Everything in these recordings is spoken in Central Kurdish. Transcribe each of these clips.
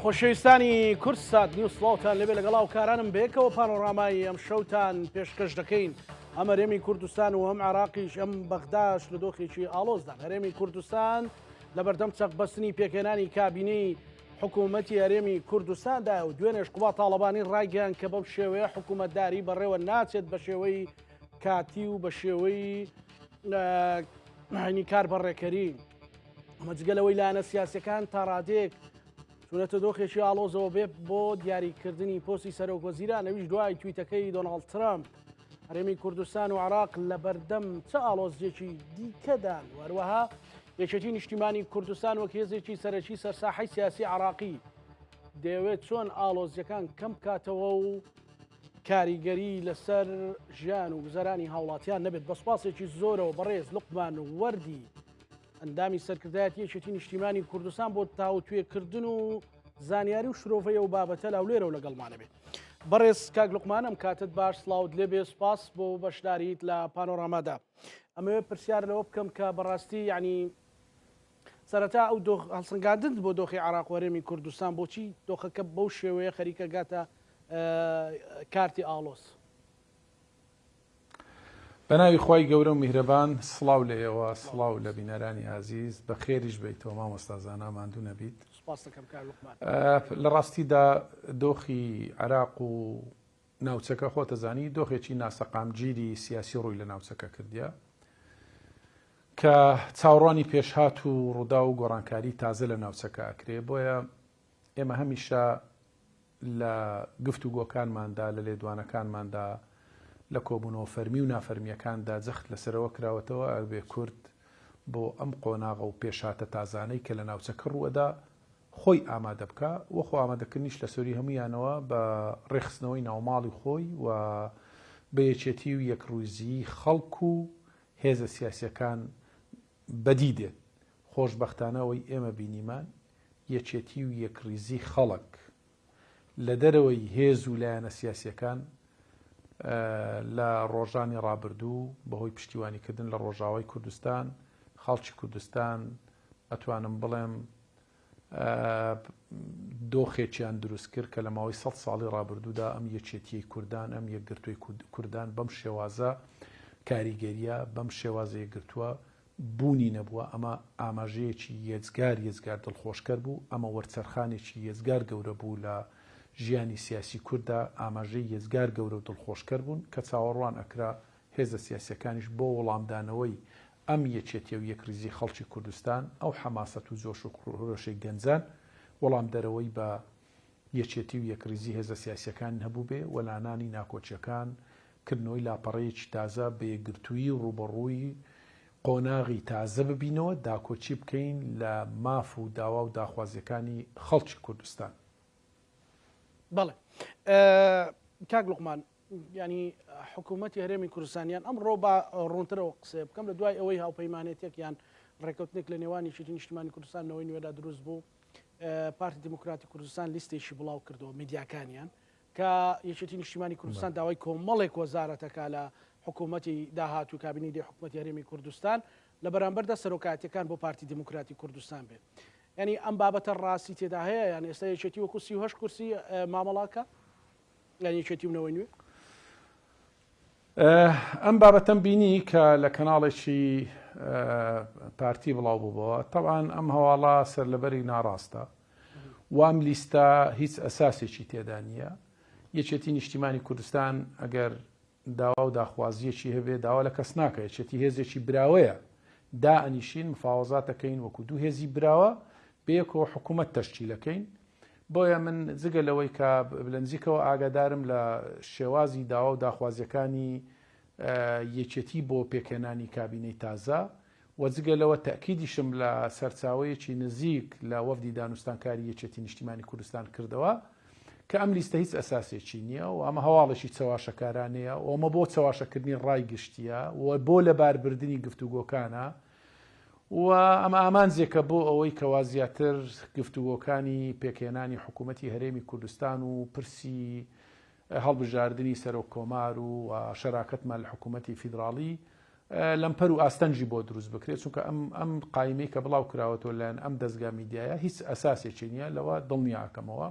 خۆشەویستانی کورسات نیوز سڵاوتان لەبێ لەگەڵا و کارانم بێکەوە پانۆڕامایی ئەم شەوتان پێشکەش دەکەین. ئەم هەرێمی کوردستان و هەم عراقیش ئەم بەغداش لە دۆخێکی ئاڵۆزدان. هەرێمی کوردستان لە بەردەم چەق بەستنی پێکێنانی کابینەی حکوومەتی هەرێمی کوردستاندا و دوێنێش قوبا تاڵەبانی ڕایگەیان کە بەم شێوەیە حکوومەتداری بەڕێوە ناچێت بە شێوەی کاتی و بە شێوەی کار بەڕێکەری. مەجگەلەوەی لایەنە سیاسەکان تا ڕادێک چونەتە دۆخێکی ئاڵۆزەوە بێ بۆ دیاریکردنی پۆستی سەرۆکوەزیران ئەویش دوای تویتەکەی دۆناڵد ترامپ. هەرێمی کوردستان و عراق لە بەردەم چه ئاڵۆزیەکی دیکەدان وەروەها یەکێتی نیشتیمانی کوردستان وەک هێزێکی سەرەکی سەرساحەی سیاسی عراقی دەیەوێت چۆن ئاڵۆزیەکان کەم بکاتەوە و کاریگەری لەسەر ژیان و گوزەرانی هاوڵاتیان نەبێت. بە سوپاسێکی زۆرەوە بەڕێز لوقمان وەردی ئەندامی سەرکردایەتی یەکێتی نیشتیمانی کوردستان بۆ تاوتوێکردن و زانیاری و شرۆڤەیە و بابەتە لاولێرە و لەگەڵمانە بێت. بەڕێز کاک لوقمانم کاتت باش سڵاوت لێبێ سوپاس بۆ بەشداریت لە پانۆڕامادا. ئەمەوێ پرسیار لەوە بکەم کە بەڕاستی یعنی سەرەتا ئەو هەڵسەنگاندن بۆ دۆخی عراق و هەرێمی کوردستان بۆچی دۆخەکە بەو شێوەیە خەریکە گاتە کارتی ئاڵۆز؟ بەناوی خی گەورە و میهرەبان سڵاو لە ئێوە سڵاو لە بینەرانی عزیز بە خێریش بیتەوە مامۆستازانە ماندوو نەبیت. لە ڕاستیدا دۆخی عراق و ناوچەکە خۆتەزانی دۆخێکی ناسەقامگیری سیاسی ڕووی لە ناوچەکە کردیا کە چاوەڕوانی پێشهات و ڕوودا و گۆڕانکاری تازە لە ناوچەکە ئەکرێ. بۆیە ئێمە هەمیشە لە گفتوگۆکانماندا لە لێدوانەکانماندا لە کۆبوونەوە فەرمی و نافەرمیەکاندا جەخت لەسەرەوە کراوەتەوە ئەبێ کورد بۆ ئەم قۆناغە و پێشاتە تازانەی کە لە ناوچەکە ڕووەدا خۆی ئامادە بکە وەخۆ ئامادەکردنیش لە سۆری هەمویانەوە بە ڕێخستنەوەی ناوماڵی خۆی و بە یەکێتی و یەکڕوویزی خەڵک و هێزە سیاسیەکان بەدی دێت. خۆشبەختانەوەی ئێمە بینیمان یەکێتی و یەکڕیزی خەڵک لە دەرەوەی هێز و لایەنە سیاسیەکان لە ڕۆژانی ڕابردوو بەهۆی پشتیوانیکردن لە ڕۆژاوای کوردستان خەڵکی کوردستان ئەتوانم بڵێم دۆخێکیان دروست کرد کە لە ماوەی 100 ساڵی ڕابردوودا ئەم یەکێتیی کوردان ئەم یەکگرتووی کوردان بەم شێوازە کاریگەریە بەم شێوازە یەکگرتووە بوونی نەبووە. ئەمە ئاماژەیەکی یێزگار دڵخۆشکەر بوو. ئەمە وەرچەرخانێکی یێزگار گەورە بوو لە ژیانی سیاسی کووردا. ئاماژەی یێزگار گەورە و دڵخۆشکەر بوون کە چاوەڕوان ئەکرا هێزە سیاسیەکانیش بۆ وەڵامدانەوەی ئەم یەکێتی و یەکریزی خەڵکی کوردستان ئەو حەماسەت و جۆش و کوڕۆشەی گەنجان وەڵام دەرەوەی بە یەکێتی و یەکریزی هێزە سیاسیەکان هەبوو بێ وەلانانی ناکۆچیەکان کردنەوەی لاپەڕەیەکی تازە بە یەکگرتووی ڕوبەڕووی قۆناغی تازە ببینەوە داکۆچی بکەین لە ماف و داوا و داخوازیەکانی خەڵکی کوردستان. بەڵێ کاک لوقمان ینی حکوومەتی هەرێمی کوردستانیان ئەمڕۆ بە ڕوونترەوە قسە بکەم لە دوای ئەوەی هاوپەیمانێتێک یان ڕێکەوتنێک لە نێوانی یەکێتی نیشتیمانی کوردستانەوەی نوێدا دروست بوو پارتی دموکراتی کوردستان لیستێکی بڵاو کردەوە میدیاکانیان کە یەکێتی نیشتیمانی کوردستان داوای کۆمەڵێک وەزارەتەکە لە حکوومەتی داهات و کابینەی حکوومەتی هەرێمی کوردستان لە بەرامبەردا سەرۆکاتیەکان بۆ پارتی دموکراتی کوردستان بێت. ینی ئەم بابەتە ڕاستی تێدا هەیە یان ئێستا یەکێتی وەکو 38 کورسی مامەڵاکە یان یەکێتی ونەوەی نوێ؟ ئەم بابەتەم بینی کە لە کەناڵێکی پارتی بڵاو بووبەوە. طبعاً ئەم هەواڵە سەر لەبەری ناڕاستە وام لیستە هیچ ئەساسێکی تێدا نییە. یەکێتی نیشتیمانی کوردستان ئەگەر داوا و داخوازیەکی هەبێ داوا لە کەس ناکە. یەکێتی هێزێکی براوەیە دائەنیشین مفاوەزاتەکەین وەکو دوو هێزی براوە بەیەکەوە حکوومەت تەشکیلەکەین. بۆیە من جگە لەوەی کە بلەنجیکەوە ئاگادارم لە شێوازی داوا و داخوازیەکانی یەکێتی بۆ پێکێنانی کابینەی تازە و جگە لەوە تەکیدیشم لە سەرچاوەیەکی نزیک لە وەفدی دانوستانکاری یەکێتی نیشتیمانی کوردستان کردەوە کە ئەم لیستە هیچ ئەساسێکی نییە و ئەمە هەواڵێکی چەواشەکارانەیە و ئەمە بۆ چەواشەکردنی ڕای گشتیە و بۆ لەباربردننی گفتوگۆکانە و ئەمە ئامانجێکە بۆ ئەوەی کەوا زیاتر گفتوگۆکانی پێکێنانی حکوومەتی هەرێمی کوردستان و پرسی هەڵبژاردننی سەرۆک کۆمار و شەراکەتمان لە حکوومەتی فیدراڵی لەمپەر و ئاستەنجی بۆ دروست بکرێت چونکە ئەم قایمەی کە بڵاو کراوەتەوە لایەن ئەم دەستگا میدیایە هیچ ئەساسێکی نییە لەوە دڵنیاکەمەوە.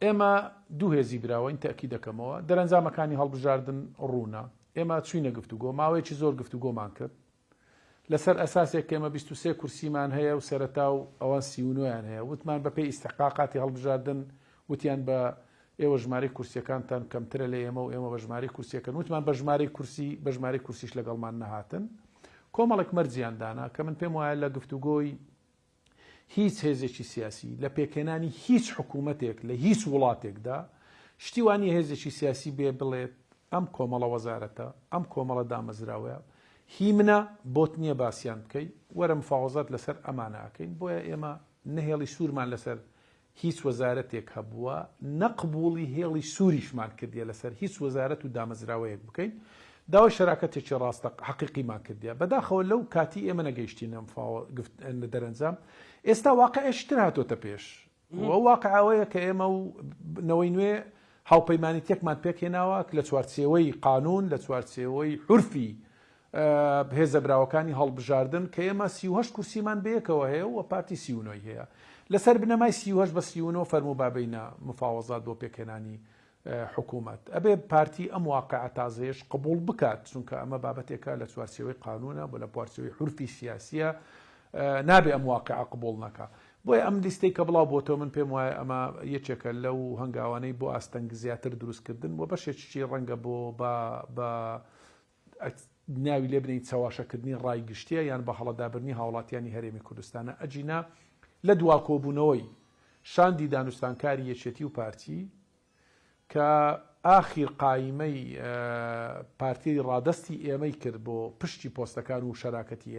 ئێمە دوو هێزی براوە این تەکی دەکەمەوە دەرەنجامەکانی هەڵبژاردن ڕوونە ئێمە چوینە گفتوگۆ ماوەیەکی زۆر گفتوگۆمان کرد لەسەر ئەساسێک ئێمە 23 کورسیمان هەیە و سەرەتا و ئەوان 39یان هەیە وتمان بەپێی ئیستحقاقاتی هەڵبژاردن وتیان بە ئێوە ژمارەی کورسیەکانتان کەمترە لە ئێمە و ئێمە بە ژمارەی کورسیەکەن وتمان بە ژمارەی کورسیش لەگەڵمان نەهاتن کۆمەڵێک مەرجیاندانا کە من پێم وایە لە گفتوگۆی هیچ هێزێکی سیاسی لە پێکێنانی هیچ حکوومەتێک لە هیچ وڵاتێکدا شتیوانی هێزێکی سیاسی بێ بڵێت ئەم کۆمەڵە وەزارەتە ئەم کۆمەڵە دامەزراوەیە هی منە بۆت نییە باسییان بکەیت وەرە مفاوەزات لەسەر ئەمانەکەین بۆیە ئێمە نەهێڵی سوورمان لەسەر هیچ وەزارەتێک هەبووە نەقبوڵی هێڵی سووریشمان کردیە لەسەر هیچ وەزارەت و دامەزراوەیەک بکەین داوای شەراکەتێکی ڕاستە حەقیقیمان کردیە بەداخەوە لەو کاتی ئێمە نەگەیشتینە دەرەنجام ئێستا واقعیشتر هاتۆتە پێش وە واقعەوەیە کە ئێمە و نەوەی نوێ هاوپەیمانیتێکمان پێکهێناوە لە چوارچێوەی قانون لە چوارچێوەی حرفی هێزە براوەکانی هەڵبژاردن کە ئێمە 38 کورسیمان بەیەکەوە هەیە و پارتی 39 هەیە لەسەر بنەمای 38 بە 39 فەرموو بابینە مفاوەزات بۆ پێکهێنانی حکوومەت ئەبێ پارتی ئەم واقعە تازەیەش قبول بکات چونکە ئەمە بابەتێکە لە چوارچێوەی قانونە بۆ لە چوارچێوەی حرفی سیاسیە نابێ ئەم واقعە قبول نەکە بۆیە ئەم لیستەی کە بڵاو بۆتەوە من پێم وایە ئەمە یەکێکە لەو هەنگاوانەی بۆ ئاستەنگ زیاتر دروستکردن بۆ بەشێکی ڕەنگە بۆ بە ناوی لێ بنین چاواشەکردنی ڕایگشتیە یان بە هەڵەدابرنی هاوڵاتیانی هەرێمی کوردستانە ئەجینا لە دوا کۆبوونەوەی شاندی دانوستانکاری یەکێتی و پارتی کە ئاخیر قایمەی پارتی ڕادستی ئێمەی کرد بۆ پشتی پۆستەکان و شەراکەتی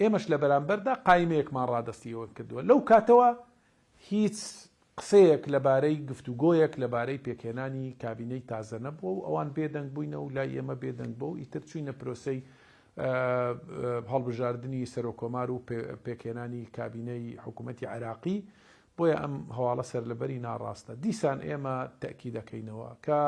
ئێمەش لە بەرامبەردا قایمەیەکمان ڕادستیەوە کردووە لەو کاتەوە هیچ قسەیەک لەبارەی گفتوگۆیەک لەبارەی پێکهێنانی کابینەی تازە نەبووە و ئەوان بێدەنگ بووینە و لای ئێمە بێدەنگ بوو ئیتر چوینە پرۆسەی هەڵبژاردننی سەرۆکۆمار و پێکهێنانی کابینەی حکوومەتی عێراقی بۆیە ئەم هەواڵە سەر لەبەری ناڕاستە دیسان ئێمە تەکی دەکەینەوە کە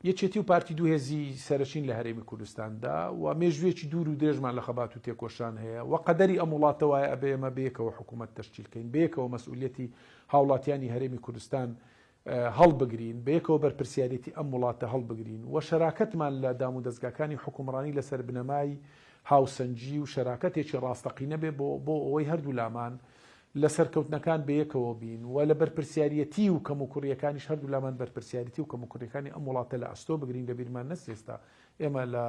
یەکێتی و پارتی دوو هێزی سەرچین لە هەرێمی کوردستاندا و مێژوێکی دوور و درێژمان لە خەبات و تێکۆشان هەیە و قەدەری ئەم وڵاتەوەیە ئەبێ ئێمە بەیەکەوە حکوومەت تەشکیلکەین بەیەکەوە مەسئولیەتی هاوڵاتیانی هەرێمی کوردستان هەڵبگرین بەیەکەوە بەرپرسیارەتی ئەم وڵاتە هەڵبگرین و شەراکەتمان لە دام و دەستگاکانی حکومڕانی لەسەر بنەمای هاوسەنجی و شەراکەتێکی ڕاستەقینە بێ بۆ ئەوەی هەردوو لامان لە سەرکەوتنەکان بەیەکەوە بین و لە بەرپرسیارەتی و کەم و کوڕیەکانیش هەردوو لامان بەرپرسیارەتی و کەم و کوڕیەکانی ئەم وڵاتە لە ئەستۆ بگرین لە بیرمان نەسێستا ئێمە لە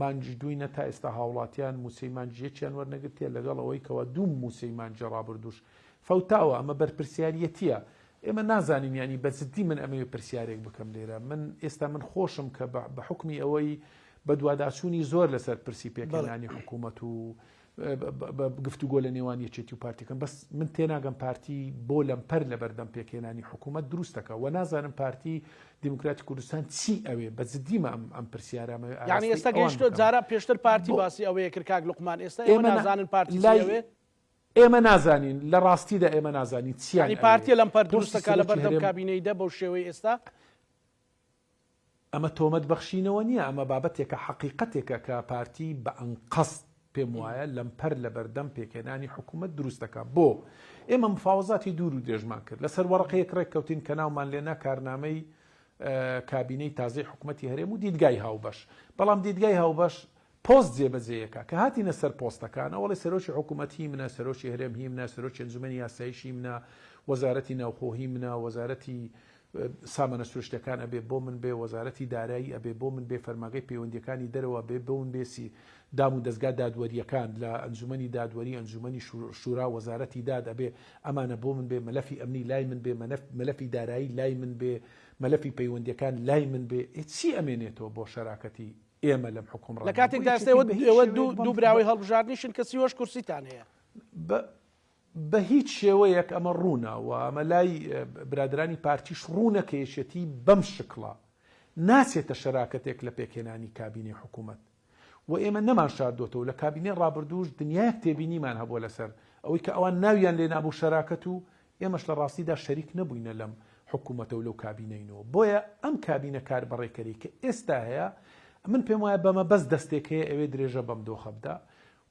مانجی دوینە تا ئێستا هاوڵاتیان موسەی مانجیەکیان وەرنەگرتێ لەگەڵ ئەوەی کەەوە دوو موسەی مانجە ڕابردوش فەوتاوە ئەمە بەرپرسیارەتیە ئێمە نازانین ینی بەجددی من ئەمەوێ پرسیارێک بکەم لێرە من ئێستا من خۆشم کە بە حکمی ئەوەی بە دوواداچوونی زۆر لەسەر پرسی پێکهێنانی حکوومەت و گفتوگۆ لە نێوان یەکێتی و پارتیکەم بەس من تێناگەم پارتی بۆ لەمپەر لە بەردەم پێکهێنانی حکوومەت دروستەکە و نازانم پارتی دیموکراتی کوردستان چی ئەوێ بە جددیمە ئەم پرسیارامە یعنی ئێستا گەیشتۆ جارە پێشتر پارتی باسی ئەوەیە کرد کاک لوقمان ئێستا ئێمە نازانن پارتی چیەوێ ئێمە نازانین لە ڕاستیدا ئێمە نازانین چیانی پارتیە لەمپەر دروستەکە لە بەردەم کابینەیدا بەو شێوەی ئێستا ئەمە تۆمەت بەخشینەوە نییە ئەمە بابەتێکە حەقیقەتێکە کە پارتی بە ئەنقەست پێم وایە لەمپەر لە بەردەم پێکهێنانی حکوومەت دروستەکە بۆ ئێمە مفاوەزاتی دوور و درێژمان کرد لەسەر وەڕقەیەک ڕێککەوتین کە ناومان لێنا کارنامەی کابینەی تازەی حکوومەتی هەرێم و دیدگای هاوبەش بەڵام دیدگای هاوبەش پۆست جێبەجێیەکە کە هاتینە سەر پۆستەکان ئەوڵی سەرۆکی حکوومەتی منە سەرۆکی هەرێم هی منە سەرۆکی ئەنجومەنی یاساییشی منە وەزارەتی ناوخۆهی منە وەزارەتی سامانە سروشتەکان ئەبێ بۆ من بێ وەزارەتی دارایی ئەبێ بۆ من بێ فەرماگەی پەیوەندیەکانی دەرەوە بێ بۆون بێسی دام و دەستگا دادوەریەکان لە ئەنجومەنی دادوەری ئەنجومەنی شورا وەزارەتی داد ئەبێ ئەمانە بۆ من بێ مەلەفی ئەمنی لای من بێ مەلەفی دارایی لای من بێ مەلەفی پەیوەندیەکان لای من بێ چی ئەمێنێتەوە بۆ شەراکەتی ئێمە لەم حکوومڕان لە کاتێکدا ئێوە دوو براوی هەڵبژاردنیشن کە 38 کورسیتان هەیە بە هیچ شێوەیەک ئەمە ڕوونە و ئەمە لای برادرانی پارتیش ڕوونە کە یەشێتی بەم شکڵە ناچێتە شەراکەتێک لە پێکهێنانی کابینەی حکوومەت و ئێمە نەمان شاردۆتەوە لە کابینەی ڕابردووش دنیایەک تێبینیمان هەبووە لەسەر ئەوەی کە ئەوان ناویان لێ نابوو شەراکەت و ئێمەش لە ڕاستیدا شەریک نەبووینە لەم حکوومەتە و لەو کابینەینەوە بۆیە ئەم کابینە کار بەڕێکەری کە ئێستا هەیە من پێم وایە بەمە بەس دەستێک هەیە ئەوێ درێژە بەم دۆخە بدە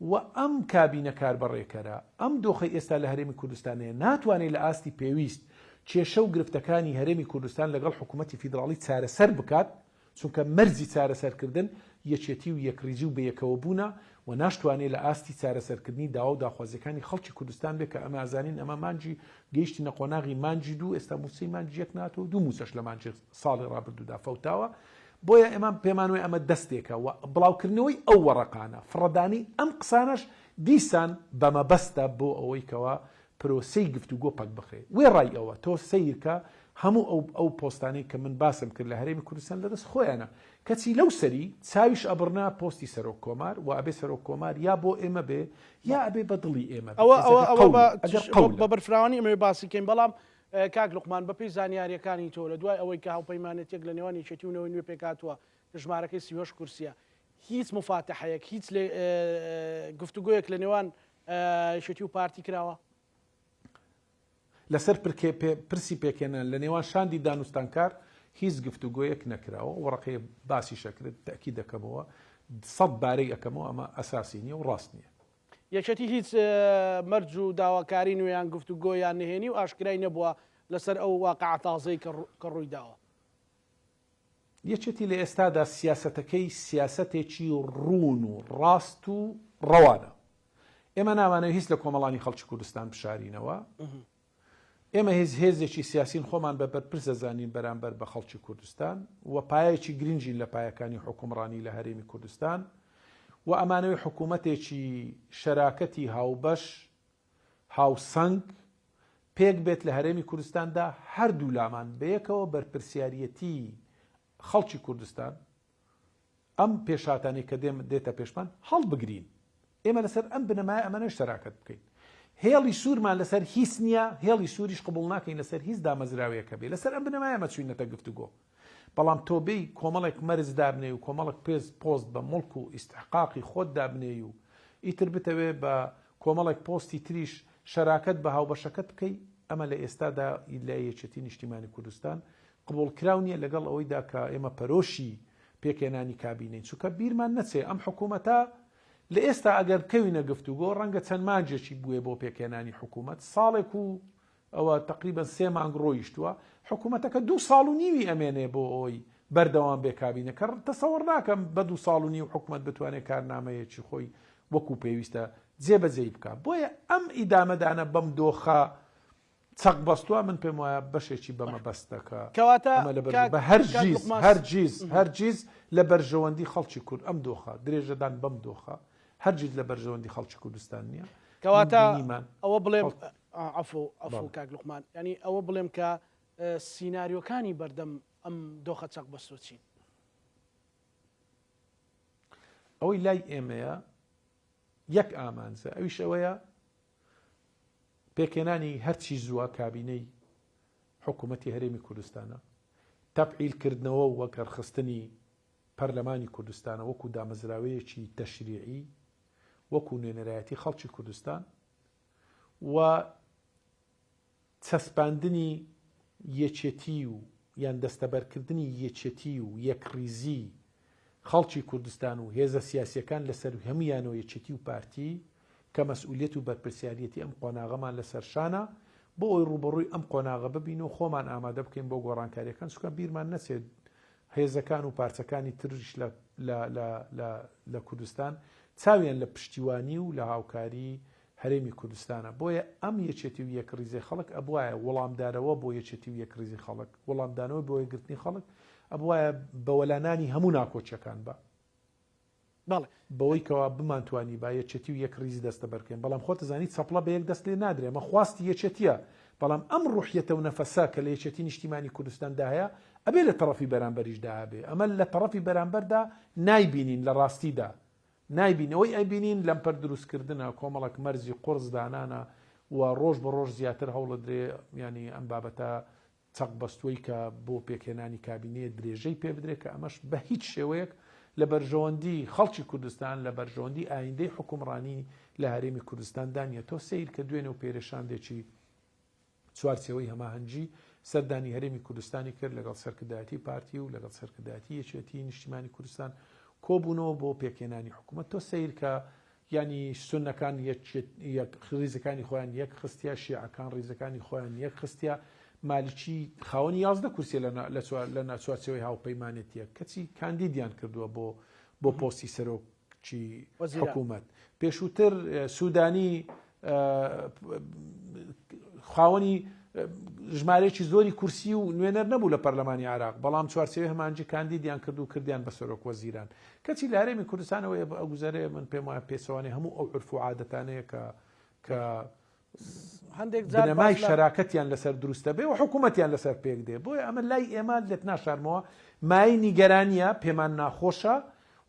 و ئەم کابینە کار بەڕێکەرە ئەم دۆخی ئێستا لە هەرێمی کوردستانەیە ناتوانێت لە ئاستی پێویست کێشە و گرفتەکانی هەرێمی کوردستان لەگەڵ حکوومەتی فیدراڵی چارەسەر بکات چونکە مەرزی چارەسەرکردن یەکێتی و یەکریزی و بەیەکەوە بوونە و ناشتوانێت لە ئاستی چارەسەرکردنی داوا و داخوازیەکانی خەڵکی کوردستان بێت کە ئەمە ئازانین ئەمە مانجی گەیشتی نەقۆناغی مانجی دوو ئێستا موسەی مانجی یەک ناتەوە دوو موسەش لە مانجی ساڵی ڕابردوودا فەوتاوە بۆیە ئێمە پێمان وێ ئەمە دەستێکە و بڵاوکردنەوەی ئەو وەڕەقانە فڕەدانی ئەم قسانەش دیسان بەمە بەستە بۆ ئەوەی کەوە پرۆسەی گفتوگۆ پەک بخێ وێ ڕای ئەوە تۆ سیرکە هەموو ئەو پۆستانەی کە من باسم کرد لە هەرێمی کوردستان لەدەست خۆیانە کەچی لەو سەری چاویش ئەبرنا پۆستی سەرۆک کۆمار و ئەبێ سەرۆک کۆمار یا بۆ ئێمە بێ یا ئەبێ بەدڵی ئێمە ئەوە بە بەرفراوانی ئەمە باسی کەین بەڵام کاک لوقمان بەپی زانیاریەکانی تۆ لە دوای ئەوەی کە هاوپەیمانێتێک لە نێوانی یەکێتی و نەوەی نوێ پێکاتوە ژمارەکەی 38 کورسیە هیچ مفاتەحەیەک هیچ گفتوگۆیەک لە نێوان یەکێتی و پارتی کراوە لەسەر پرسی پێکێنان لە نێوان شاندی دانوستانکار هیچ گفتوگۆیەک نەکراوە وەڕقەیە باسی شەکرت تاکی دەکەمەوە 100 بارەی ئەەکەمەوە ئەمە ئەساسی نییە و ڕاست نییە یەکێتی هیچ مەرج و داواکاری نوێیان گفتوگۆیان نهێنی و ئاشکرای نەبووە لەسەر ئەو واقع تازەی کە ڕووی داوە یەکێتی لە ئێستادا سیاسەتەکەی سیاسەتێکی ڕوون و ڕاست و ڕەوانە ئێمە نامانەوە هیچ لە کۆمەڵانی خەڵکی کوردستان بشارینەوە ئێمە هیچ هێزێکی سیاسین خۆمان بە بەرپرس دەزانین بەرامبەر بە خەڵکی کوردستان و پایەکی گرنگین لە پایەکانی حکومڕانی لە هەرێمی کوردستان و ئەمانەوەی حکوومەتێکی شەراکەتی هاوبەش هاوسەنگ پێک بێت لە هەرێمی کوردستاندا هەردوو لامان بەیەکەوە بەرپرسیارەتی خەڵکی کوردستان ئەم پێشاتانی کە دێتە پێشمان هەڵبگرین ئێمە لەسەر ئەم بنەمایە ئەمانە شەراکەت بکەین هێڵی سوورمان لەسەر هیچ نییە هێڵی سووریش قبول ناکەین لەسەر هیچ دامەزراوەیەکە بێ لەسەر ئەم بنەمایە مەچوینەتە گفتوگۆ بەڵام تۆبەی کۆمەڵێک مەرز دابنێ و کۆمەڵک پێز پۆست بە مڵک و ئیستحقاقی خۆت دابنێ و ئیتر بتەوێ بە کۆمەڵێک پۆستی تریش شەراکەت بە هاوبەشەکەت بکەی ئەمە لە ئێستادا لە یەکێتی نیشتیمانی کوردستان قبول کراو نییە لەگەڵ ئەوەیدا کە ئێمە پەرۆشی پێکێنانی کابینەین چونکە بیرمان نەچێ ئەم حکوومەتە لە ئێستا ئەگەر بکەوینە گفتوگۆ ڕەنگە چەند مانجێکی بووێ بۆ پێکێنانی حکوومەت ساڵێک و ئەوە تقریبا 3 مانگ ڕۆیشتووە حکوومەتەکە 2 ساڵ و نیوی ئەمێنێ بۆ ئەوی بەردەوام بێ کابینە کە تەسەوەڕ ناکەم بە 2 ساڵ و نیو حکوومەت بتوانێت کارنامەیەکی خۆی وەکو پێویستە جێبەجێی بکە بۆیە ئەم ئیدامەدانە بەم دۆخە چەق بەستووە من پێم وایە بەشێکی بەمە بەستەکە بە هەرگیز لە بەرژەوەندی خەڵکی کورد ئەم دۆخە درێژەدان بەم دۆخە هەرگیز لە بەرژەوەندی خەڵکی کوردستان نییە کەواتە ئەوە بڵێم ئەفو کاک لوقمان ینی ئەوە بڵێم کە سیناریۆکانی بەردەم ئەم دۆخە چەق بەستوە چین ئەوەی لای ئێمەیە یەک ئامانزە ئەویش ئەوەیە پێکێنانی هەرچی زووە کابینەی حکوومەتی هەرێمی کوردستانە تەبعیلکردنەوە و وەکەرخستنی پەرلەمانی کوردستانە وەکو دامەزراوەیەکی تەشریعی وەکو نوێنەرایەتی خەڵکی کوردستان و چەسپاندنی یەکێتی و یان دەستەبەرکردنی یەکێتی و یەکریزی خەڵکی کوردستان و هێزە سیاسیەکان لەسەر هەمویانەوە یەکێتی و پارتی کە مەسئولیت و بەرپرسیارەتی ئەم قۆناغەمان لەسەر شانە بۆ ئەوی ڕوبەڕووی ئەم قۆناغە ببین و خۆمان ئامادە بکەین بۆ گۆڕانکاریەکان چونکە بیرمان نەچێت هێزەکان و پارچەکانی تریش لە کوردستان چاویان لە پشتیوانی و لە هاوکاری هەرێمی کوردستانە بۆیە ئەم یەکێتی و یەکریزی خەڵک ئەبوایە وەڵامدارەوە بۆ یەکێتی و یەکریزی خەڵک وەڵامدانەوە بۆ یەکگرتنی خەڵک ئەبوایە بەوەلانانی هەموو ناکۆچەکان بە بەوەی کەوا بمانتوانی با یەکێتی و یەکریزی دەستە بەرکەین بەڵام خۆت زانی چەپڵە بە یەک دەست لێ نادرێ مە خواستی یەکێتیە بەڵام ئەم ڕوحیەتە و نەفەسا کە لە یەکێتی نیشتیمانی کوردستاندا هەیە ئەبێ لە تەڕەفی بەرامبەریشدا هەبێ ئەمە لە تەڕەفی بەرامبەردا نایبینین لە ڕاستیدا نایبینەوەی ئەیبینین لەم پەر دروستکردنە کۆمەڵک مەرزی قورس دانانە و ڕۆژ بە ڕۆژ زیاتر هەوڵە درێ ینی ئەم بابەتە چەق بەستووی کە بۆ پێکێنانی کابینەیە درێژەی پێ بدرێت کە ئەمەش بە هیچ شێوەیەک لە بەرژەوەندی خەڵکی کوردستان لە بەرژەوەندی ئایندەی حکومڕانی لە هەرێمی کوردستان دانیە تۆ سیر کە دوێنێ و پێرێشاندێکی چوارچەوەی هەماهەنگی سەردانی هەرێمی کوردستانی کرد لەگەڵ سەرکردایەتی پارتی و لەگەڵ سەرکردایەتی یەکێتی نیشتیمانی کوردستان کۆبوونەوە بۆ پێکێنانی حکوومەت. تۆ سیر کە ینی سونەکان ڕیزەکانی خۆیان یەک خستیا، شیعەکان ڕیزەکانی خۆیان یەک خستیا، مالیکی خاوەنی 11 کورسیە لە ناچوارچەوەی هاوپەیمانێتیە کەچی کاندیدیان کردووە بۆ پۆستی سەرۆکی حکوومەت. پێشووتر سوودانی خاوەنی ژمارەیەکی زۆری کورسی و نوێنەر نەبوو لە پەرلەمانی عراق، بەڵام چوارچەوەی هەمانجی کاندیدیان کرد و کردیان بە سەرۆک وەزیران. کەچی لە هەرێمی کوردستانەوەی ئەو گوزارەیە من پێم وایە پێچەوانەی هەموو ئەو عرف و عادەتانەیە کە هەندێک بنەمای شەراکەتیان لەسەر دروستە بێ و حکوومەتیان لەسەر پێک دێ. بۆیە ئەمە لای ئێمە لێت ناشارمەوە مای نیگەرانیە، پێمان ناخۆشە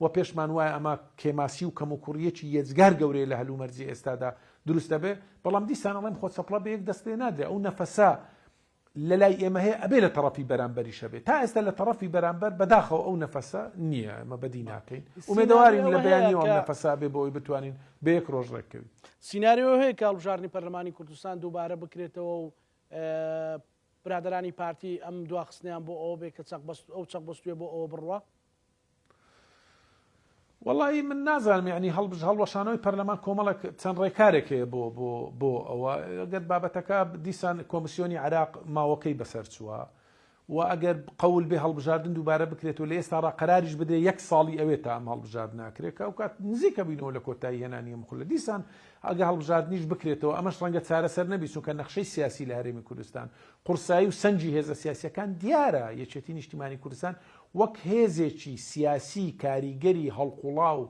و پێشمان وایە ئەمە کێماسی و کەم و کوڕیەکی یەجگار گەورەیە لە هەلومەرجی ئێستادا دروستە بێ، بەڵام دیسان ئەڵێم خۆ چەپڵە بە یەک دەست لێ نادرێ. ئەو نەفەسا لە لای ئێمە هەیە ئەبێ لە تەڕەفی بەرامبەریشە بێت. تا ئێستا لە تەڕەفی بەرامبەر بەداخەوە ئەو نەفەسە نییە، ئەمە بەدی ناکەین. ئومێدەوارین لە بەیانیەوە ئەم نەفەسا بێ بۆی بتوانین بە یەک ڕۆژ ڕێککەوین. سیناریۆ هەیە کە هەڵبژاردننی پەرلەمانی کوردستان دووبارە بکرێتەوە و برادرانی پارتی ئەم دواخستنیان بۆ ئەوە بێ کە ئەو چەق بەستوێ بۆ ئەوە بڕوە. وەڵی من نازانم یعنی هەڵوەشانەوەی پەرلەمان کۆمەڵک چەند ڕێکارێکەیە بۆ ئەوە ئەگەر بابەتەکە دیسان کۆمسیۆنی عراق ماوەکەی بەسەر چووە و ئەگەر قەول بێ هەڵبژاردن دووبارە بکرێتەوە لە ئێستا ڕقەراریش بدرێ 1 ساڵی ئەوێ تا ئەم هەڵبژارد ناکرێت کە ئەو کات نزیکە بینەوە لە کۆتایی هێنانی مخولە دیسان ئەگە هەڵبژاردنیش بکرێتەوە ئەمەش ڕەنگە چارەسەر نەبی چونکە نەخشەی سیاسی لە هەرێمی کوردستان قورسایی و سەنجی هێزە سیاسیەکان دیارە یەکێتی نیشتیمانی کوردستان وەک هێزێکی سیاسی کاریگەری هەڵقوڵاو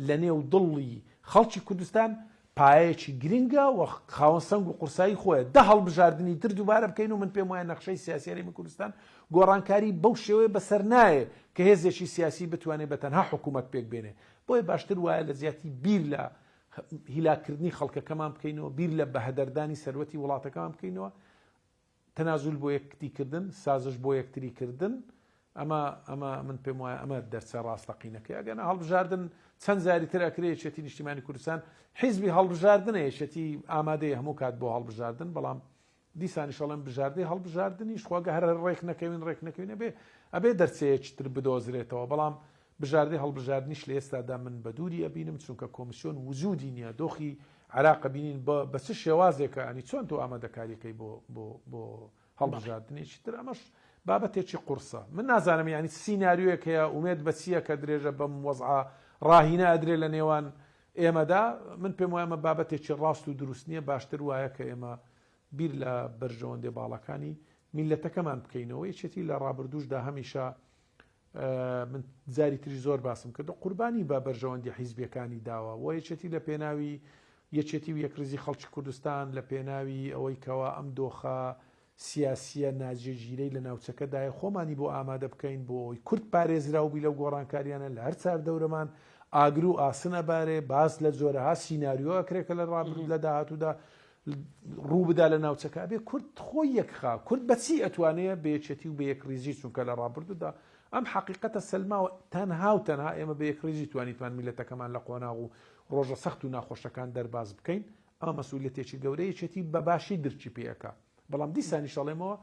لە نێو دڵی خەڵکی کوردستان پایەکی گرنگە و خاوەن سەنگ و قورسایی خۆیە دە هەڵبژاردننی تر دووبارە بکەین و من پێم وایە نەخشەی سیاسی هەرێمی کوردستان گۆڕانکاری بەو شێوەیە بەسەر نایە کە هێزێکی سیاسی بتوانێت بە تەنها حکوومەت پێک بێنێ. بۆیە باشتر وایە لە زیاتی بیر لە هیلاکردنی خەڵکەکەمان بکەینەوە، بیر لە بەهەدەردانی سەروەتی وڵاتەکەمان بکەینەوە، تەنازول بۆ یەکتیکردن، سازش بۆ یەکتریکردن. ئەمە من پێم وایە ئەمە دەرچە ڕاستەقینەکەی. ئەگەنە هەڵبژاردن چەند زاری تر ئەکرێ یەکێتی نیشتیمانی کوردستان حیزبی هەڵبژاردنە یەکێتی ئامادەیە هەموو کات بۆ هەڵبژاردن، بەڵام دیسانیش ئەڵێن بژاردەی هەڵبژاردننیش خواگە هەر ڕێک نەکەوین ئەبێ دەرچەیەکی تر بدۆزرێتەوە، بەڵام بژاردەی هەڵبژاردننیش لە ئێستادا من بە دووری ئەبینم چونکە کۆمسیۆن وجودی نییە. دۆخی عراق بینین بە چ شێوازێکە ئەنی چۆن تۆ ئامادەکاریەکەی بۆ هەڵبژاردنێکی تر ئەمەش بابەتێکی قورسە. من نازانم یعنی سیناریۆیەک هەیە ئومێد بە چییە کە درێژە بەم وەزعە ڕاهینە ئەدرێ لە نێوان ئێمەدا. من پێم وایە ئەمە بابەتێکی ڕاست و دروست نییە. باشتر وایە کە ئێمە بیر لە بەرژەوەندێ باڵەکانی میلەتەکەمان بکەینەوە. یەکێتی لە ڕابردووشدا هەمیشە من جاری تری زۆر باسم کرد قوربانی بە بەرژەوەندی حیزبیەکانی داوە و یەکێتی لە پێناوی یەکێتی و یەکڕزی خەڵکی کوردستان لە پێناوی ئەوەی کەوا ئەم دۆخە سیاسیە ناجێگیرەی لە ناوچەکەدایە خۆمانی بۆ ئامادە بکەین بۆ ئەوی کورد پارێزراوبی لەو گۆڕانکاریانە لە هەر چار دەورەمان ئاگر و ئاسنە بارێ باس لە جۆرەها سیناریۆ ئەکرێکە لە ڕابردوو لە داهاتوودا ڕوو بدا لە ناوچەکە بێ کورد خۆی یەکخا کورد بەچی ئەتوانەیە بە یەکێتی و بە یەکڕیزی چونکە لە ڕابردوودا ئەم حقیقەتە سەلماوە تەنها و تەنها ئێمە بە یەکڕیزی توانیتوان میلەتەکەمان لە قۆناغ و ڕۆژە سەخت و ناخۆشەکان دەرباز بکەین. ئەمە مەسئولیەتێکی گەورەی یەکێتی بە باشی درچی پێەکە، بەڵام دیسانی شەڵێمەوە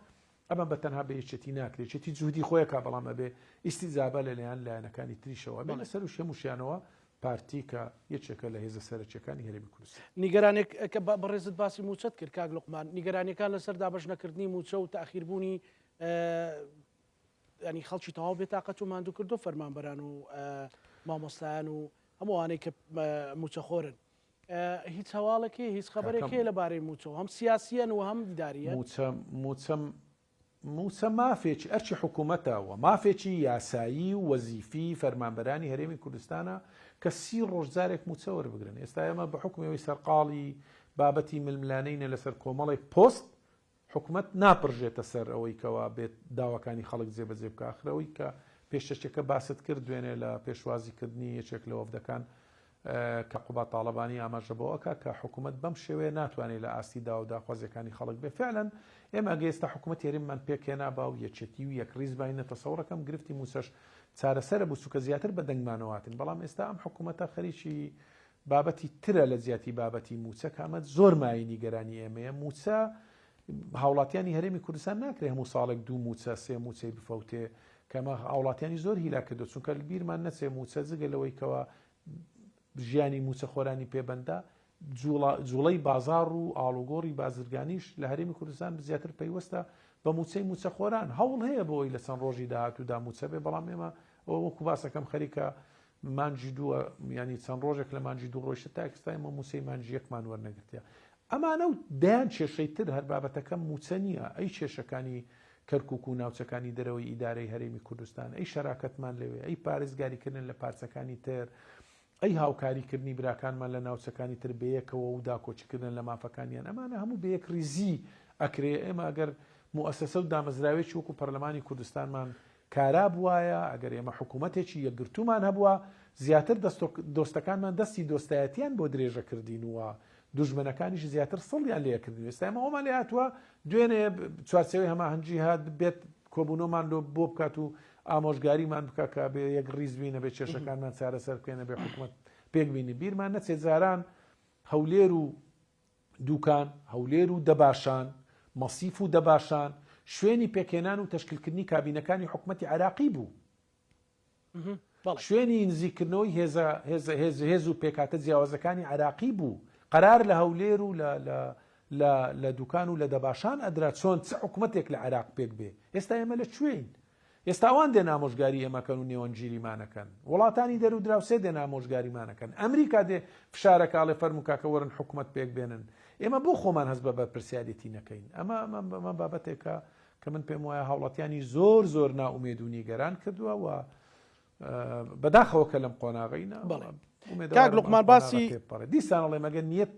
ئەمە بە تەنها بە یەکێتی ناکرێت چێتی جوودی خۆیەکە، بەڵام ئەبێ ئیستیزابە لەلایەن لایەنەکانی تریشەوە بێ لەسەر و شەموشیانەوە پارتی کە یەکێکە لە هێزە سەرچیەکانی هەرێمی کوردستان. نیگەرانێک کە بەڕێزت باسی موچەت کرد کاک لوقمان، نیگەرانیەکان لەسەر دابەش نەکردنی موچە و تاخیربوونی ینی خەڵکی تەواو بێتاقەت و ماندوو کردو فەرمانبەران و مامۆستایان و هەمووانەی کە موچەخۆرن. هیچ هەواڵێکی هیچ خەبەرێکی لەبارەی موچە و هەم سیاسیەن و هەم دیداریە موچە مافێکی ئەرچی حکوومەتەوە مافێکی یاسایی و وەزیفی فەرمانبەرانی هەرێمی کوردستانە کە 30 ڕۆژجارێک موچە وەربگرن. ئێستا ئێمە بە حکومەوەی سەرقاڵی بابەتی ململانەینە لەسەر کۆمەڵی پۆست حکوومەت ناپڕژێتە سەر ئەوەی کەوا بێت داواکانی خەڵک جێبەجێ بکە. ئاخرەوەی کە پێشەچەکە باست کرد دوێنێ لە پێشوازیکردنی یەکێک لە وەفدەکان کە قوبا تاالبانی ئاماژەبەوەکە کە حکوومەت بەم شێوەیە ناتوانێت لە ئاستی داودا خوازیەکانی خەڵک بێ. فعلەن ئێمە ئەگەێستا حکوومەت هێرممان پێکێنا با و یەکێتی و یەکڕیز باینە تەسەوڕەکەم گرفتی موسەش چارەسەرە بوو سوکە زیاتر بە دەنگمانەواتن، بەڵام ئێستا ئەم حکوومەتە خەریکی بابەتی ترە لە زیاتی بابەتی موچە کامەت زۆر ماینی گەرانی ئێمەیە. موچە هاوڵاتیانی هەرێمی کوردستان ناکرێ هەموو ساڵێک 2 موچە 3 موچەی بفەوتێ کەمە هاوڵاتیانی زۆر هیلا کردو چونکە بیرمان نەچێ موچە جگە لەوەی کەوە ژیانی موچە خۆرانی پێبەندە جوڵەی بازار و ئاڵوگۆڕی بازرگانیش لە هەرێمی کوردستان زیاتر پەیوەستە بە موچەی موچە خۆران هەوڵ هەیە بۆی لە چەند ڕۆژی داهاتوودا موچە بێ بەڵام ئێمە ئەوە وەکو باسەکەم خەریکە مانجی دووە ینی چەند ڕۆژێک لە مانجی دوو ڕۆژتە تا ئێستا ئێمە موچەی مانجی یەکمان وەرنەگرتیە ئەمانە و دەیان کێشەی تر هەر بابەتەکەم موچە نییە ئەی کێشەکانی کەرکووک و ناوچەکانی دەرەوەی ئیدارەی هەرێمی کوردستان ئەی شەراکەتمان لەوێ ئەی پارێزگاریکردن لە پارچەکانی تر ئەی هاوکاریکردنی براکانمان لە ناوچەکانی تر بەیەکەوە و داکۆچیکردن لە مافەکانیان ئەمانە هەموو بەیەک ریزی ئەکرێ ئێمە ئەگەر موسسە و دامەزراوێکی وەکو پەرلەمانی کوردستانمان کارا بواە ئەگەر ئێمە حکوومەتێکی یەکگرتومان هەبووە زیاتر دۆستەکانمان دەستی دۆستایەتیان بۆ درێژەکردین وە دوژمنەکانیش زیاتر سڵیان لێکردن ئێستا ئێمە ئەومان لێ هاتووە دوێنێ چوارچەوەی هەماهەنگی هات بێت کۆبوونەوەمان بۆ بکات و ئامۆژگاریمان بکە کە بێ یەک ڕیز بینە بێ کێشەکانمان چارەسەر بکەینە بێ حکوومەت پێکبینی بیرمان نەچێت جاران هەولێر و دووکان هەولێر و دەباشان مەسیف و دەباشان شوێنی پێکێنان و تەشکیلکردنی کابینەکانی حکوومەتی عراقی بوو شوێنی نزیکردنەوەی هێز و پێکاتە جیاوازەکانی عراقی بوو قرار لە هەولێر و لە دوکان و لە دەباشان ئەدرا چۆن چ حکوومەتێک لە عراق پێک بێ ئێستا ئێمە لە کوێین ئێستا ئەوان دێن ئامۆژگاری ئێمەکەن و نێوەنگیریمانەکەن وڵاتانی دەرو دراوسێ دێن ئامۆژگاریمانەکەن ئەمریکا دێ فشارەکاڵێ فەرموکاکە وەرن حکوومەت پێک بێنن ئێمە بۆ خۆمان هەست بە بەرپرسیارەتی نەکەین ئەمە بابەتێکە کە من پێم وایە هاوڵاتیانی زۆر ناومێد و نیگەران کردووە و بەداخەوە کە لەم قۆناغینە کاک لوقمان باسی دیسانەڵێ مەگەر نیەت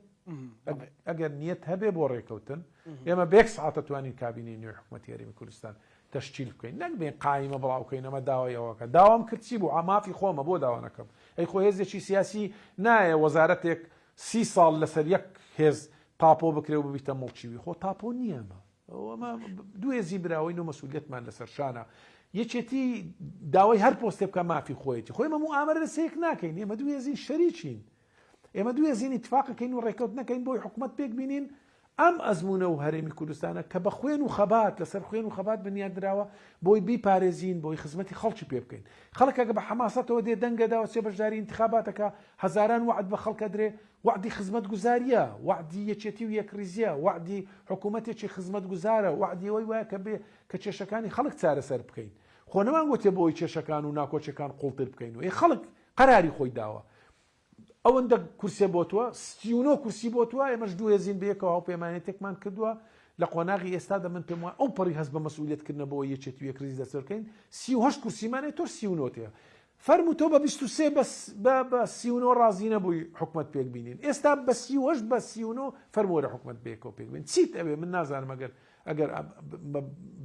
ئەگەر نیەت هەبێ بۆ ڕێکەوتن ئێمە بێک سعاتە توانین کابینی نوێی حکوومەتی هەرێمی کوردستان تەشکیل بکەین نەکبێن قایمە بڵاوکەین ئەمە داوای ئەوەکە داوام کردچی بوو ئامافی خۆمە بۆ داوانەکەم ئەی خۆ هێزێکی سیاسی نایە وەزارەتێک 30 ساڵ لەسەر یەک هێز تاپۆ بکرێ و ببیتە مڵچیوی خۆ تاپۆ نییە ئەمە دوو هێزی براوین و مەسئولیەتمان لەسەر شانە یەکێتی داوای هەر پۆستێ بکە مافی خۆیەتی خۆی مەموو ئامەرە لەسەیەک ناکەین ئێمە دوو هێزی شەریکین ئێمە دوو هێزین ئیتفاقەکەین و ڕێکەوت نەکەین بۆی حکوومەت پێک بینین ئەم ئەزمونە و هەرێمی کوردستانە کە بە خوێن و خەبات لەسەر خوێن و خەبات بنیاد دراوە بۆی بیپارێزین بۆی خزمەتی خەڵکی پێ بکەین خەڵکەکە بە حەماسەتەوە دێ دەنگەداوە چێ بەشداری انتخاباتەکە هەزاران وعد بە خەڵکە درێ وعدی خزمەت گوزاریە وعدی یەکێتی و یەکریزیە وعدی حکوومەتێکی خزمەت گوزارە وعدی ئەوەی وایە کە بێ کە کێشەکانی خەڵک چارەسەر بکەین خۆ نەمان گوتێ بۆ ئەوی کێشەکان و ناکۆچەکان قوڵتر بکەین و خەڵک قەراری خۆی داوە ئەوەندە کورسێ بۆ تووە 39 کورسی بۆ تووە ئێمەش دوو هێزین بەیەکەوە هاوپەیمانێتێکمان کردووە لە قۆناغی ئێستادا من پێم وایە ئەو پەڕی هەست بە مەسئولیەتکردنە بۆ یەکێتی و یەکریز دەسەرکەین 38 کورسیمانێ تۆ 39 تەیە فەرمو تۆ بە 23 بە 39 ڕازی نەبووی حکوومەت پێک بینین ئێستا بە 38 بە 39 فەرمووەرە حکوومەت بەیەکەوە پێک بین چیت ئەوێ من نازانم ئەگەر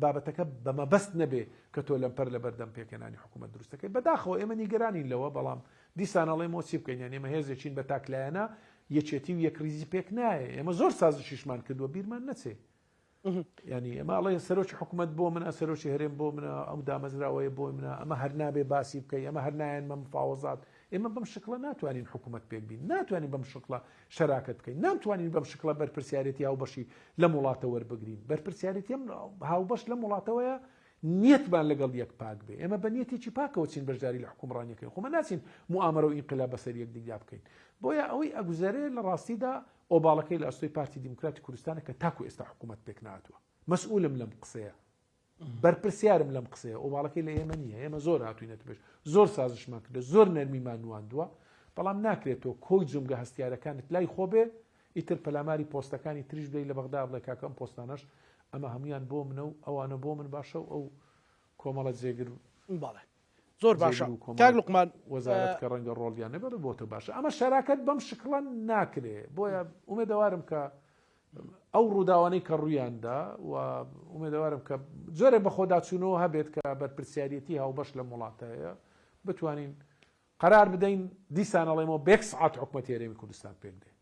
بابەتەکە بەمەبەست نەبێ کە تۆ لەمپەر لە بەردەم پێکەنانی حکوومەت دروستەکەی بەداخەوە ئێمە نیگەرانین لەوە بەڵام دیسانەڵێ مۆچی بکەین ئێمە هێزێکین بە تاکلایەنە یەکێتی و یەکریزی پێک نایە ئێمە زۆر سازشیشمان کردووە بیرمان نەچێ ینی ئەمە ئەڵێ سەرۆکی حکوومەت بۆ منە سەرۆکی هەرێم بۆ منە ئەو دامەزراوەیە بۆ منە ئەمە هەر نابێ باسی بکەی ئەمە هەر نایەنمە مفاوەزات ئێمە بەم شکڵە ناتوانین حکوومەت پێک بین ناتوانین بەم شکڵە شەراکەت بکەین ناتوانین بەم شکڵە بەرپرسیارەتی هاوبەشی لە وڵاتە وەربگرین بەرپرسیارەتی هاوبەش لە وڵاتەوەیە نیەتمان لەگەڵ یەک پاک بێ ئێمە بە نیەتێکی پاکەوە چین بەشداری لە حکومڕانیەکەین خۆمە ناچین موامەرە و ئینقلاب بەسەر یەک دیگا بکەین بۆیە ئەوەی ئەگوزارێ لە ڕاستیدا ئۆباڵەکەی لە ئەستۆی پارتی دیموکراتی کوردستانە کە تاکو ئێستا حکوومەت پێک ناتوە مەسئولم لەم قسەیە بەرپرسیارم لەم قسەیە ئۆباڵەکەی لە ئێمە نییە ئێمە زۆر هاتووینەت بێش زۆر سازشمان کردە زۆر نەرمیمان نواندووە بەڵام ناکرێتەوە کۆی جومگە هەستیارەکانت لای خۆ بێ ئیتر پەلاماری پۆستەکانی تریش بێ لە بەغدا بڵێ کاکەم پۆستانەش ئەمە هەمویان بۆ منە و ئەوانە بۆ من باشە و ئەو کۆمەڵە جێگر باڵێ زۆر باشە کاک لوقمان وەزارەت کە ڕەنگە ڕۆڵیان نەبێت بۆتە باشە ئەمە شەراکەت بەم شکڵەن ناکرێ بۆیە ئومێدەوارم کە ئەو ڕووداوانەی کە ڕوویاندا و ئومێدەوارم کە جۆرێک بە خۆداچوونەوە هەبێت کە بەرپرسیارەتی هاوبەش لە وڵاتەیە بتوانین قرار بدەین دیسانەڵێمەوە بێک سعات حکوومەتی هەرێمی کوردستان پێک دێت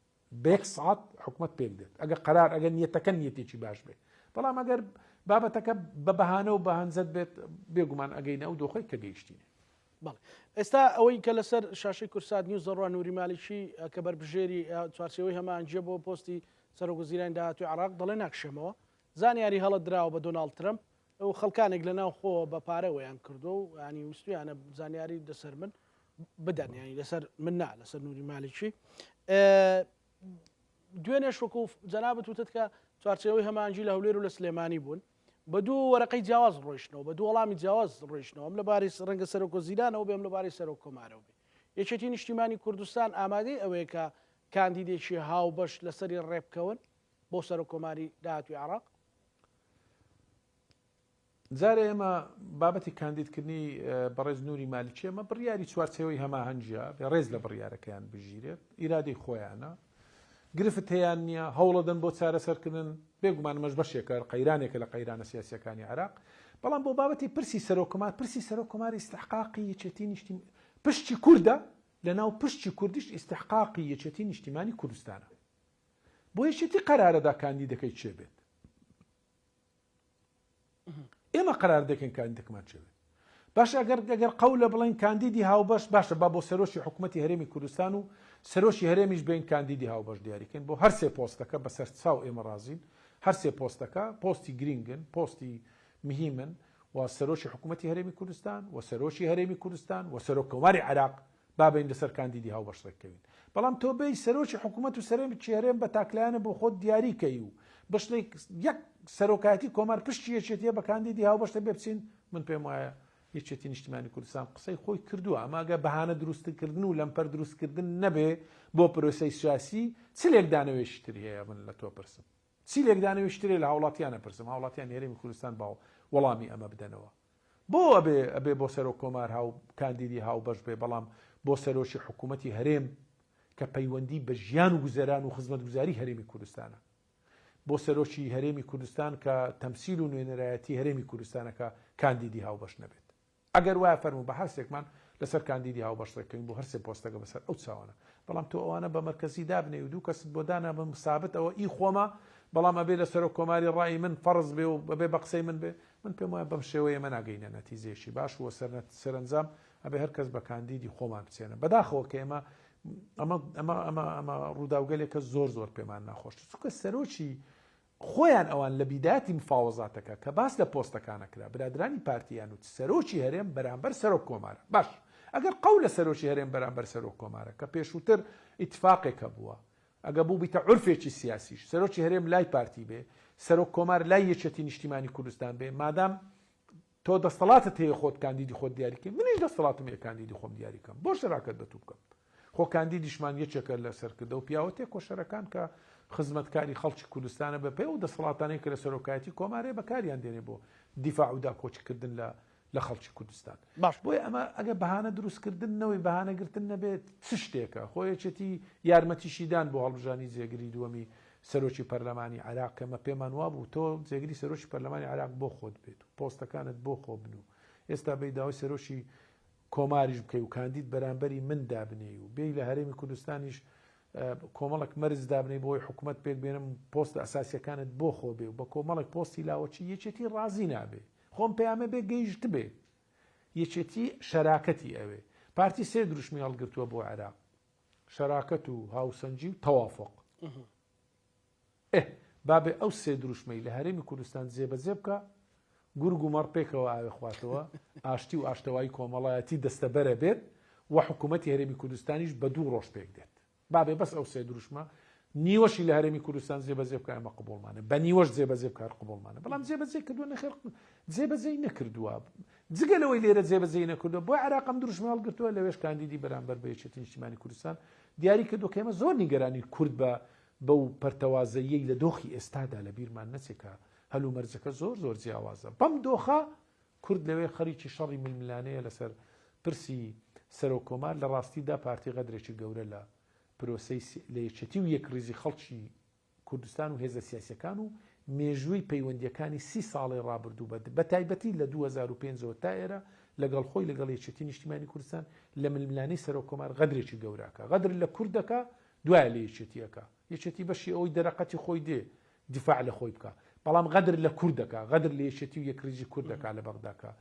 بێک سعات حکوومەت پێک دێت ئەگەر قرار ئەگەر نیەتەکە نیەتێکی باش بێت بەڵام ئەگەر بابەتەکە بە بەهانە و بەهەنجەت بێت بێگومان ئەگەینە ئەو دۆخەی کە گەیشتینە بەڵێ ئێستا ئەوەی کە لەسەر شاشەی کورسات نیوز زەڕوان نووری مالیکی کە بەربژێری چوارچێوەی هەمانجێ بۆ پۆستی سەرۆکوەزیرانی داهاتووی عێراق دەڵێ ناکشێمەوە زانیاری هەڵە دراوە بە دۆناڵد ترەمپ ئەو خەڵکانێک لە ناو خۆ بە پارەوەیان کردو و ینی وستویانە زانیاری لەسەر من بدەن ینی لەسەر من نا لەسەر نووری مالیکی دوێنێش وەکو جەنابەت وتت کە چوارچێوەی هەمانجی لە هەولێر و لە سلێمانی بوون بە دوو وەرەقەی جیاواز ڕۆیشتنەوە بە دوو وەڵامی جیاواز ڕۆیشتنەوە ئەم لەبارەی ڕەنگە سەرۆکۆزیرانەوە بێم لەبارەی سەرۆک کۆمارەوە بێ یەکێتی نیشتیمانی کوردستان ئامادەی ئەوەیە کە کاندیدێکی هاوبەش لەسەری ڕێبکەون بۆ سەرۆک کۆماری داهاتووی عێراق جارە ئێمە بابەتی کاندیدکردنی بەڕێز نووری مالیکی ئەمە بڕیاری چوارچێوەی هەماهەنگیە ڕێز لە بڕیارەکەیان بژیرێت ئیرادەی خۆیانە گرفت هەیان نییە هەوڵەدەن بۆ چارەسەرکردن بێگومانمەش بەشێکە قەیرانێکە لە قەیرانە سیاسیەکانی عێراق بەڵام بۆ بابەتی پرسی سەرۆک کۆماری استحقاقی یەکێتی نیشتیم پشتی کووردە لەناو پشتی کوردیش استحقاقی یەکێتی نیشتیمانی کوردستانە بۆ یەکێتی قەرارەدا کاندیدەکەی چێ بێت ئێمە قەرار دەکەین کاندیدەکەمان چێ بێت باش ئەگەر قەولە بڵین کاندیدی هاوبەش باشە با بۆ سەرۆشی حکوومەتی هەرێمی کوردستان و سەرۆشی هەرێمیش بین کاندیدی هاوبەش دیاریکەین بۆ هەر سێ پۆستەکە بەسەر چاو ئێمە ڕازین هەر سێ پۆستەکە پۆستی گرینگن پۆستی مهمن و سەرۆشی حکوومەتی هەرێمی کوردستان و سەرۆشی هەرێمی کوردستان و سەرۆک کۆماری عێراق بابین لەسەر کاندیدی هاوبەش ڕێککەوین بەڵام تۆ بێی سەرۆکی حکوومەت و سەرێمی هەرێم بە تاکلایانە بۆ خۆت دیاریکەی و بەشتێک یەک سەرۆکایەتی کۆمار پشتی یەکێتیە بە کاندیدی هاوبەشتە بێ بچین من پێم وایە یەکێتی نیشتیمانی کوردستان قسەی خۆی کردووە ئەماگە بەهانە دروستکردن و لەمپەر دروستکردن نەبێ بۆ پرۆسەی سیاسی چلێک دانەوێشتر هەیە من لە تۆ پرسم چیلێک دانەوێشترێ لە هاوڵاتیانە پرسم هاوڵاتیان هەرێمی کوردستان باو وەڵامی ئەمە بدەنەوە بۆ ئەبێ بۆ سەرۆک کۆمار کاندیدی هاوبەش بێ بەڵام بۆ سەرۆشی حکوومەتی هەرێم کە پەیوەندی بە ژیان و گوزەران و خزمەتگوزاری هەرێمی کوردستانە بۆ سەرۆکی هەرێمی کوردستان کە تەمسیل و نوێنەرایەتی هەرێمی کوردستانەکە کاندیدی هاوبەش نەبێت ئەگەر وایە فەرموو بە هەر سێکمان لەسەر کاندیدی هاوبەش ڕێککەین بۆ هەر سێ پۆستەکە بەسەر ئەو چاوانە بەڵام تۆ ئەوانە بە مەرکەزی دابنێ و دوو کەست بۆ دانا بم ثابت ئەوە ئی خۆمە بەڵام ئەبێ لە سەرۆک کۆماری ڕای من فەرز بێ و بەبێ بە قسەی من بێ من پێم وایە بەم شێوەیە من ناگەینە نەتیجەیەکی باش وە سەرنجام ئەبێ هەر کەس بە کاندیدی خۆمان بچێنە بەداخەوە کە ئەمە ڕووداوگەلێکە زۆر پێمان ناخۆش چونکە سەرۆکی خۆیان ئەوان لە بیداتی مفاوەزاتەکە کە باس لە پۆستەکانە کرا برادرانی پارتیان و سەرۆکی هەرێم بەرامبەر سەرۆک کۆمارە باش ئەگەر قەول لە سەرۆکی هەرێم بەرامبەر سەرۆک کۆمارە کە پێشووتر ئیتفاقێکە بووە ئەگە بوو بیتە عورفێکی سیاسیش سەرۆکی هەرێم لای پارتی بێ سەرۆک کۆمار لای یەکێتی نیشتیمانی کوردستان بێ مادام تۆ دەسەڵاتت هەیە خۆت کاندیدی خۆت دیاریکەی منیش دەسەڵاتم هەیە کاندیدی خۆم دیاریکەم بۆ شەراکەت بەتوو بکەم خۆ کاندیدیشمان یەکێکە لەسەر کردە و پیاوەتێ کۆشەرەکان کە خزمەتکاری خەڵکی کوردستانە بە پێ و دەسەڵاتانەی کە لە سەرۆکایەتی کۆمارێ بەکاریان دێنێ بۆ دیفاع و داکۆچکردن لە خەڵکی کوردستان باش بۆیە ئەمە ئەگە بەهانە دروستکردنەوەی بەهانەگرتن نەبێت چ شتێکە خۆیەکێتی یارمەتیشیدان بۆ هەڵبژانی جێگری دووەمی سەرۆکی پەرلەمانی عێراق کەمە پێمان وابوو تۆ جێگری سەرۆکی پەرلەمانی عێراق بۆ خۆت بێت و پۆستەکانت بۆ خۆ بن و ئێستا بەی داوای سەرۆکی کۆماریش بکەی و کاندید بەرامبەری من دابنێ و بێی لە هەرێمی کوردستانیش کۆمەڵک مەرز دابنێ بۆی حکوومەت پێک بێنم پۆستە ئەساسیەکانت بۆ خۆ بێ و بە کۆمەڵک پۆستی لاوەچی یەکێتی ڕازی نابێ خۆم پەیامە بێ گەیشت بێ یەکێتی شەراکەتی ئەوێ پارتی سێ دروشمی هەڵگرتووە بۆ عێراق شەراکەت و هاوسەنجی و تەوافق بابێ ئەو سێ دروشمەی لە هەرێمی کوردستان جێبەجێ بکە گورگ و مەڕ پێکەوە ئاوێ خواتەوە ئاشتی و ئاشتەوایی کۆمەڵایەتی دەستەبەرە بێت و حکوومەتی هەرێمی کوردستانیش بە 2 ڕۆژ پێک دێت بابێ بەس ئەو سێ دروشمە نیوەشی لە هەرێمی کوردستان جێبەجێ بکە ئەمە قبوڵمانە بە نیوەش جێبەجێ بکار قبوڵمانە بەڵام جێبەجێ کردووە نەخێر جێبەجێی نەکردووە جگەلەوەی لێرە جێبەجێی نەکردووە بۆ عێراقم دروشمە هەڵگرتووە لەوێش کاندیدی بەرامبەر بە یەکێتی نیشتیمانی کوردستان دیاری کردووە کە ئێمە زۆر نیگەرانی کورد بەو پەرتەوازەیەی لە دۆخی ئێستادا لە بیرمان نەچێکە هەلو مەرجەکە زۆر جیاوازە بەم دۆخە کورد لەوێ خەریکی شەڕی ململانەیە لەسەر پرسی سەرۆک کۆمار لە ڕاستیدا پارتی غەدرێکی گەورە لە پرۆسەی لە یەکێتی و یەکریزی خەڵکی کوردستان و هێزە سیاسیەکان و مێژووی پەیوەندیەکانی 30 ساڵی ڕابردوو بە تایبەتی لە 2005 تا ئێرە لەگەڵ خۆی لەگەڵ یەکێتی نیشتیمانی کوردستان لە ململانەی سەرۆک کۆمار غەدرێکی گەوراکە غەدر لە کوردەکە دوایە لە یەکێتیەکە یەکێتی بەشی ئەوەی دەرەقەتی خۆی دێ دیفاع لە خۆی بکە بەڵام غەدر لە کوردەکە غەدر لە یەکێتی و یەکریزی کوردەکە لە بەغداکە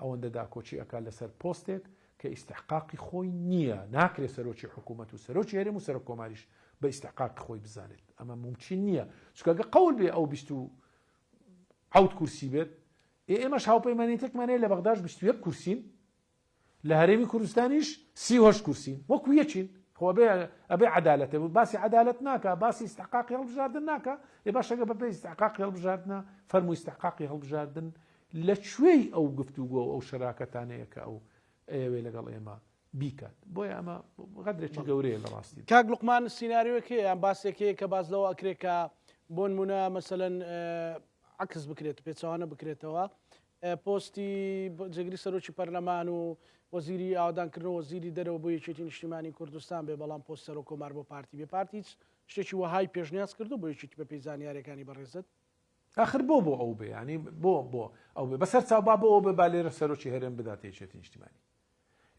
ئەوەندە داکۆچی ئەکا لەسەر پۆستێک کە ئیستحقاقی خۆی نییە ناکرێت سەرۆکی حکوومەت و سەرۆکی هەرێم و سەرۆک کۆماریش بە ئیستحقاقی خۆی بزانێت ئەمە ممکن نییە چونکە قەول بێ ئەو حوت کورسی بێت ئێمەش هاوپەیمانێتێکمانەیە لە بەغداش 21 کورسین لە هەرێمی کوردستانیش 38 کورسین وەکو یەکین خۆ ئەبێ عەدالەتە باسی عەدالەت ناکە باسی استحقاقی هەڵبژاردن ناکە باشەکە بەپێی استحقاقی هەڵبژاردنە فەرمووی استحقاقی هەڵبژاردن لە کوێی ئەو گفتوگۆ ئەو شەراکەتانەیە کە ئەو ئێوێ لەگەڵ ئێمە بیکات بۆیە ئەمە غەدرێکی گەورەیە لە ڕاستی کاک لوقمان سیناریۆکێ یان باسێکەیە کە باز لەوە ئەکرێت کە بۆ نمونە مەسەلەن عکس بکرێت پێچەوانە بکرێتەوە پۆستی جێگری سەرۆکی پەرلەمان و وەزیری ئاودانکردنەوە وەزیری دەرەوە بۆ یەکێتی نیشتیمانی کوردستان بێ بەڵام پۆست سەرۆ کۆمار بۆ پارتی بێ پارتی هیچ شتێکی وەهای پێشنیاز کردو بۆ یەکێتی بە پێی زانیاریەکانی بەڕێزت آخر بۆ ئەو بێ ینی بۆ ئەو بێ بەسەر چاوبا بۆ ئەو بێ با لێرە سەرۆکی هەرێم بدات یەکێتی نیشتیمانی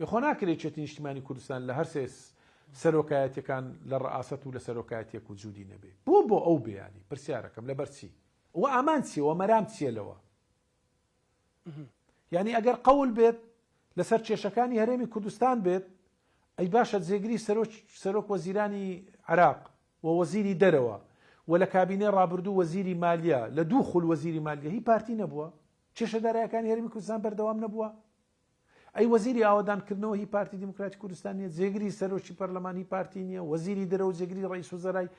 یخۆ ناکرێت یەکێتی نیشتیمانی کوردستان لە هەر سێ سەرۆکایەتەکان لە ڕئاسەت و لە سەرۆکایەتێک و جوودی نەبێ بۆ ئەو بێ ینی پرسیارەکەم لەبەر چی و ئامان چیە و مەرام چیە لەوە یعنی ئەگەر قەول بێت لەسەر کێشەکانی هەرێمی کوردستان بێت ئەی باشە جێگری سەرۆک وەزیرانی عێراق و وەزیری دەرەوە و لە کابینێ ڕابردوو وەزیری مالیە لە دوو خول وەزیری مالیە هی پارتی نەبووە کێشەدارایەکانی هەرێمی کوردستان بەردەوام نەبووە ئەی وەزیری ئاوادانکردنەوە هی پارتی دیموکراتی کوردستان نیە جێگری سەرۆکی پەرلەمانی پارتی نییە وەزیری دەرەوە جێگری ڕئیس وەزەرای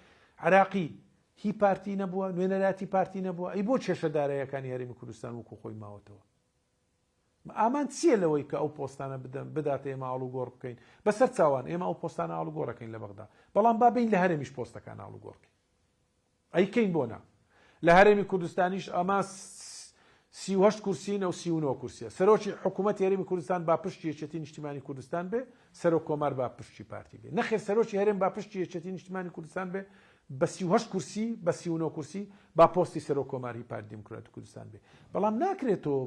عێراقی هی پارتی نەبووە نوێنەراتی پارتی نەبووە ئەی بۆ کێشەدارایەکانی هەرێمی کوردستان وەکو خۆی ماوەتەوە ئامان چییە لەوەی کە ئەو پۆستانە بداتە ئێمە ئاڵوگۆڕ بکەین بەسەر چاوان ئێمە ئەو پۆستانە ئاڵوگۆڕەکەین لە بەغدا بەڵام بابین لە هەرێمیش پۆستەکان ئاڵوگۆڕکەین ئەیکەین بۆ نا لە هەرێمی کوردستانیش ئەما 38 کورسین و 39 کورسیە سەرۆکی حکوومەت هەرێمی کوردستان با پشتی یەکێتی نیشتیمانی کوردستان بێ سەرۆک کۆمار با پشتی پارتی بێ نەخێر سەرۆکی هەرێم با پشتی یەکێتی نیشتیمانی کوردستان بێ بە 38 کورسی بە 39 کورسی با پۆستی سەرۆک کۆماری پارتی دیموکراتی کوردستان بێ بەڵام ناکرێتەوە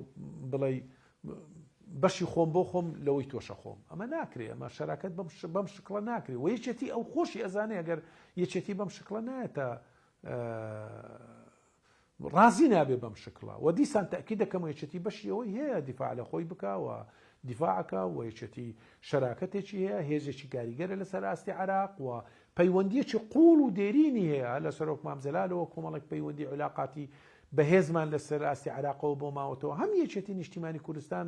بڵێ بەشی خۆم بۆ خۆم لەوەی تۆشە خۆم ئەمە ناکرێت ئەمە شەراکەت بەم شکڵە ناکرێت و یەکێتی ئەو خۆشی ئەزانێ ئەگەر یەکێتی بەم شکڵە نایەتە ڕازی نابێ بەم شکڵە و دیسان تەکید دەکەم یەکێتی بەشیەوەی هەیە دیفاع لە خۆی بکەوە دیفاعەکە و یەکێتی شەراکەتێکی هەیە هێزێکی کاریگەرە لەسەر ئاستی عێراق و پەیوەندیەکی قوڵ و دێرینی هەیە لە سەرۆک مامزەلالەوە کۆمەڵێک پەیوەندی علاقاتی بەهێزمان لەسەر ئاستی عێراقەوە بۆ ماوەتەوە هەم یەکێتی نیشتیمانی کوردستان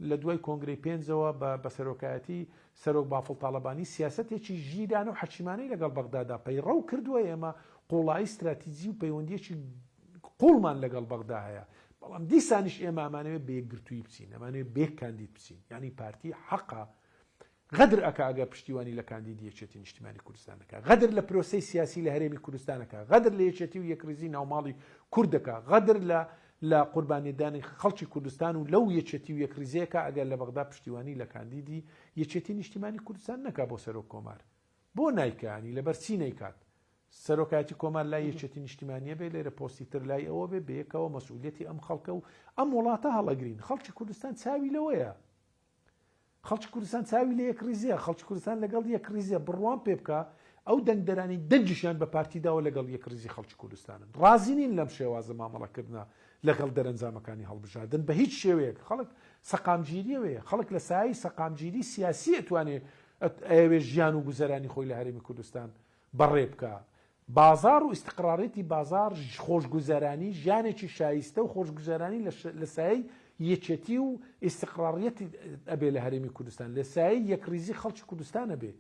لە دوای کۆنگرەی پێنجەوە بە سەرۆکایەتی سەرۆک بافڵ تاڵەبانی سیاسەتێکی ژیران و حەچیمانەی لەگەڵ بەغدادا پەیڕەو کردووە ئێمە قوڵایی استراتیجی و پەیوەندیەکی قوڵمان لەگەڵ بەغدا هەیە بەڵام دیسانیش ئێمە ئەمانەوێت بەیەکگرتووی بچین ئەمانەوێت بێک کاندید بچین ینی پارتی حەقا غەدر ئەکا ئەگەر پشتیوانی لە کاندیدی یەکێتی نیشتیمانی کوردستانەکە غەدر لە پرۆسەی سیاسی لە هەرێمی کوردستانەکە غەدر لە یەکێتی و یەکریزی ناوماڵی کوردەکە غەدر لە قوربانیدانی خەڵکی کوردستان و لەو یەکێتی و یەکریزیەکە ئەگەر لە بەغدا پشتیوانی لە کاندیدی یەکێتی نیشتیمانی کوردستان نەکا بۆ سەرۆک کۆمار بۆ نایکانی لەبەر چی نەیکات سەرۆکایەتی کۆمار لای یەکێتی نیشتیمانیە بێ لێرە پۆستی تر لای ئەوە بێ بەیەکەوە مەسئولیەتی ئەم خەڵکە و ئەم وڵاتە هەڵەگرین خەڵکی کوردستان چاوی لەوەیە خەڵکی کوردستان چاوی لە یەکریزیە خەڵکی کوردستان لەگەڵ یەکریزیە بڕوان پێ بکە ئەو دەنگدەرانی دەنجیشیان بە پارتیداوە لەگەڵ یەکریزی خەڵکی کوردستانن ڕازی نین لەم شێوازە مامەڵەکردنە لەگەڵ دەرەنجامەکانی هەڵبژاردن بە هیچ شێوەیەک خەڵک سەقامگیریەوەیە خەڵک لە سایەی سەقامگیری سیاسی ئەتوانێت ئەوێ ژیان و گوزەرانی خۆی لە هەرێمی کوردستان بەڕێ بکە بازار و استقراڕێتی بازار خۆشگوزەرانی ژیانێکی شایستە و خۆشگوزەرانی لە سایەی یەکێتی و استقراڕیەتی ئەبێ لە هەرێمی کوردستان لە سایەی یەکریزی خەڵکی کوردستان ئەبێ